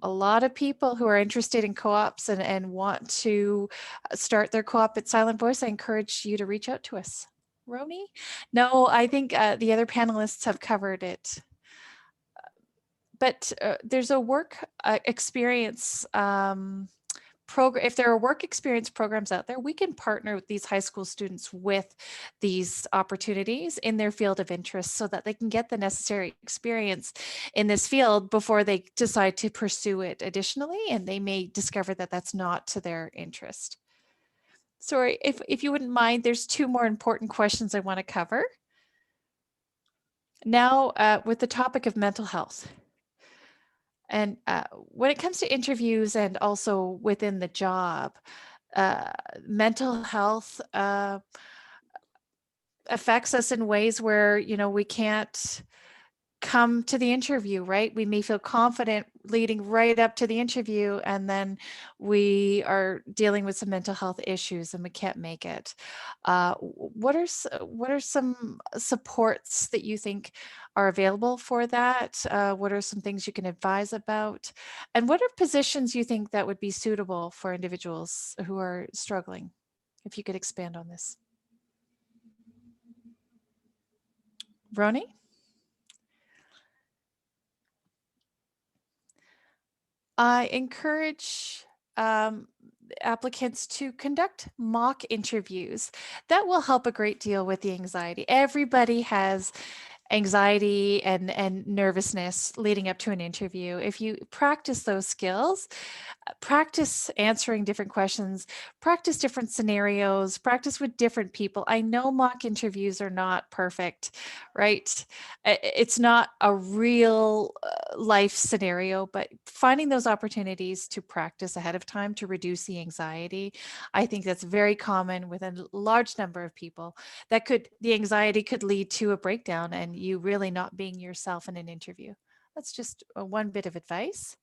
A lot of people who are interested in co-ops and want to start their co-op at Silent Voice, I encourage you to reach out to us. Roni? No, I think the other panelists have covered it. But there's a work experience program. If there are work experience programs out there, we can partner with these high school students with these opportunities in their field of interest so that they can get the necessary experience in this field before they decide to pursue it additionally, and they may discover that that's not to their interest. Sorry, if you wouldn't mind, there's 2 more important questions I want to cover. Now, with the topic of mental health. And when it comes to interviews and also within the job, mental health affects us in ways where, we can't come to the interview, right? We may feel confident leading right up to the interview, and then we are dealing with some mental health issues and we can't make it. What are some supports that you think are available for that? What are some things you can advise about? And what are positions you think that would be suitable for individuals who are struggling? If you could expand on this. Roni? I encourage applicants to conduct mock interviews. That will help a great deal with the anxiety. Everybody has anxiety and nervousness leading up to an interview. If you practice those skills, practice answering different questions, practice different scenarios, practice with different people. I know mock interviews are not perfect, right? It's not a real life scenario, but finding those opportunities to practice ahead of time to reduce the anxiety, I think that's very common with a large number of people. The anxiety could lead to a breakdown and you really not being yourself in an interview. That's just one bit of advice.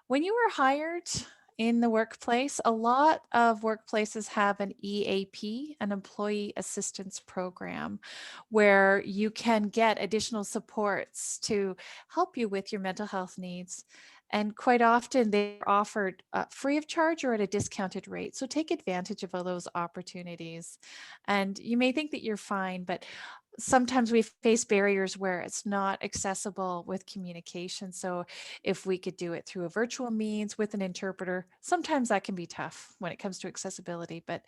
When you were hired in the workplace, a lot of workplaces have an EAP, an employee assistance program, where you can get additional supports to help you with your mental health needs. And quite often they're offered free of charge or at a discounted rate. So take advantage of all those opportunities. And you may think that you're fine, but sometimes we face barriers where it's not accessible with communication. So if we could do it through a virtual means with an interpreter, sometimes that can be tough when it comes to accessibility, but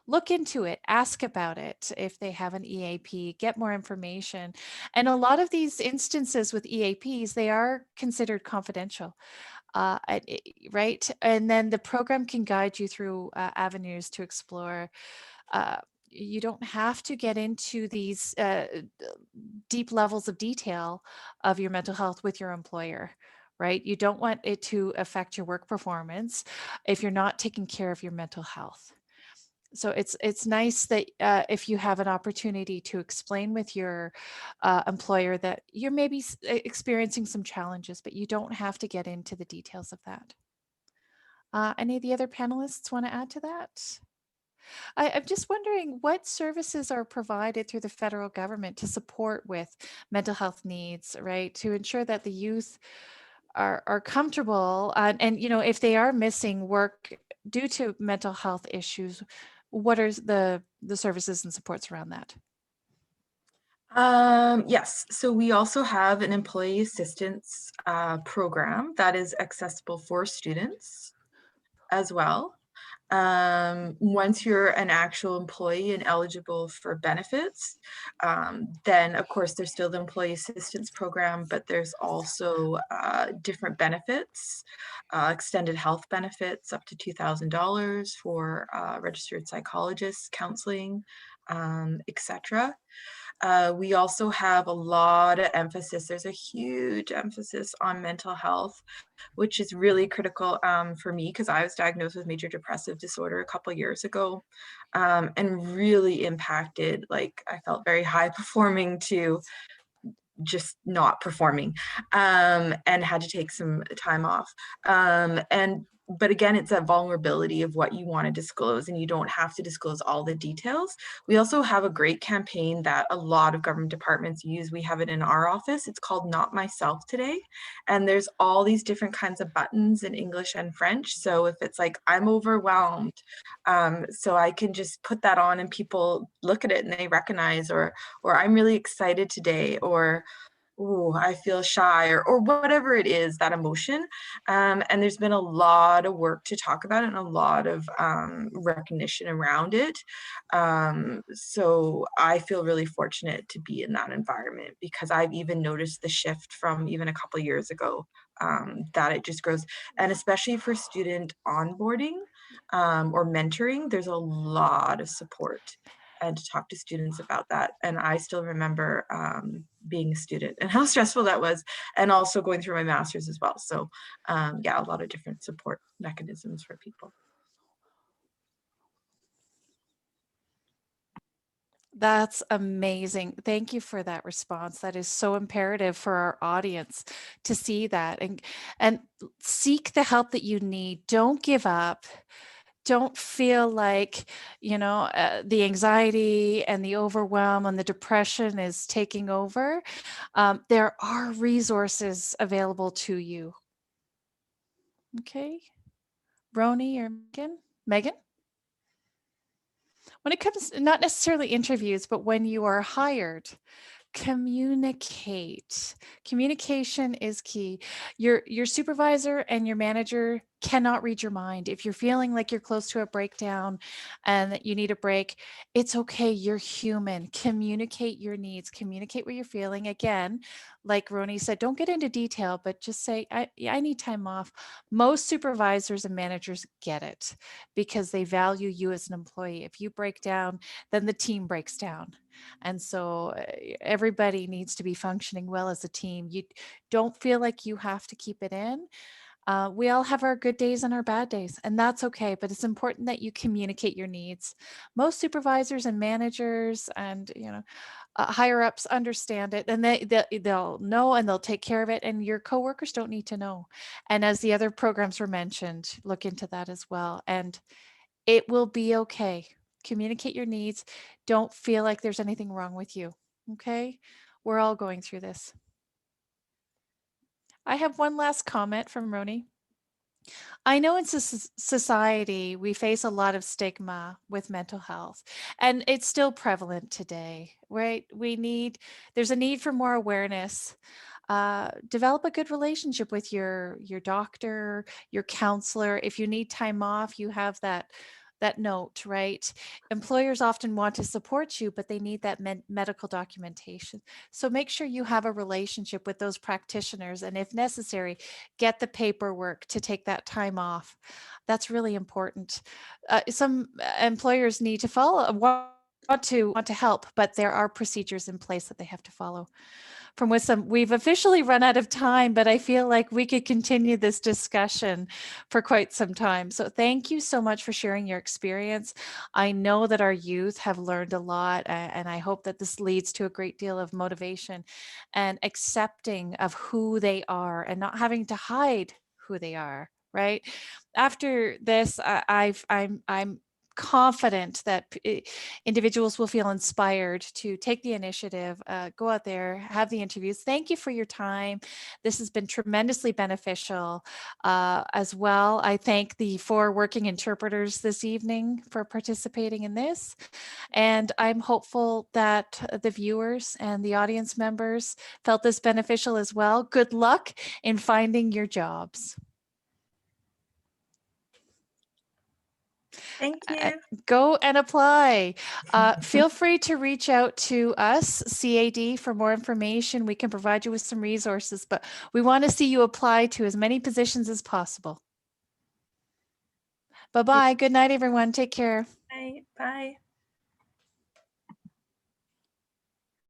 look into it, ask about it. If they have an EAP, get more information. And a lot of these instances with EAPs, they are considered confidential. Right? And then the program can guide you through avenues to explore you don't have to get into these deep levels of detail of your mental health with your employer, right? You don't want it to affect your work performance if you're not taking care of your mental health. So it's nice that if you have an opportunity to explain with your employer that you're maybe experiencing some challenges, but you don't have to get into the details of that. Any of the other panelists want to add to that? I'm just wondering what services are provided through the federal government to support with mental health needs, right? To ensure that the youth are comfortable and you know, if they are missing work due to mental health issues, what are the services and supports around that? Yes, so we also have an employee assistance program that is accessible for students as well. Once you're an actual employee and eligible for benefits, then of course there's still the employee assistance program, but there's also different benefits, extended health benefits up to $2,000 for registered psychologists, counseling, etc. We also have a lot of emphasis. There's a huge emphasis on mental health, which is really critical for me because I was diagnosed with major depressive disorder a couple years ago, and really impacted. Like I felt very high performing to just not performing, and had to take some time off. But again, it's that vulnerability of what you want to disclose, and you don't have to disclose all the details. We also have a great campaign that a lot of government departments use. We have it in our office. It's called Not Myself Today. And there's all these different kinds of buttons in English and French. So if it's like, I'm overwhelmed, so I can just put that on and people look at it and they recognize, or I'm really excited today, or ooh, I feel shy, or whatever it is, that emotion. And there's been a lot of work to talk about it and a lot of recognition around it. So I feel really fortunate to be in that environment because I've even noticed the shift from even a couple years ago, that it just grows. And especially for student onboarding or mentoring, there's a lot of support and to talk to students about that. And I still remember being a student and how stressful that was, and also going through my master's as well. So yeah, a lot of different support mechanisms for people. That's amazing. Thank you for that response. That is so imperative for our audience to see that and seek the help that you need. Don't give up. Don't feel like, you know, the anxiety and the overwhelm and the depression is taking over. There are resources available to you. Okay. Roni or Megan? Megan? When it comes, not necessarily interviews, but when you are hired, communicate. Communication is key. Your supervisor and your manager cannot read your mind. If you're feeling like you're close to a breakdown and that you need a break, it's okay. You're human. Communicate your needs. Communicate what you're feeling. Again, like Roni said, don't get into detail, but just say, I need time off. Most supervisors and managers get it because they value you as an employee. If you break down, then the team breaks down. And so everybody needs to be functioning well as a team. You don't feel like you have to keep it in. We all have our good days and our bad days, and that's okay. But it's important that you communicate your needs. Most supervisors and managers and higher ups understand it, and they'll know and they'll take care of it. And your coworkers don't need to know. And as the other programs were mentioned, look into that as well. And it will be okay. Communicate your needs. Don't feel like there's anything wrong with you. Okay? We're all going through this. I have one last comment from Roni. I know in society we face a lot of stigma with mental health, and it's still prevalent today, right? There's a need for more awareness. Develop a good relationship with your doctor, your counselor. If you need time off, you have that note, right? Employers often want to support you, but they need that medical documentation. So make sure you have a relationship with those practitioners, and if necessary, get the paperwork to take that time off. That's really important. Some employers need to follow want to help, but there are procedures in place that they have to follow. From wisdom, we've officially run out of time, but I feel like we could continue this discussion for quite some time. So thank you so much for sharing your experience. I know that our youth have learned a lot, and I hope that this leads to a great deal of motivation and accepting of who they are and not having to hide who they are, right? After this, I'm confident that individuals will feel inspired to take the initiative, go out there, have the interviews. Thank you for your time. This has been tremendously beneficial as well. I thank the 4 working interpreters this evening for participating in this. And I'm hopeful that the viewers and the audience members felt this beneficial as well. Good luck in finding your jobs. Thank you. Go and apply. Feel free to reach out to us, CAD, for more information. We can provide you with some resources, but we want to see you apply to as many positions as possible. Bye-bye. Good night, everyone. Take care. Bye. Bye.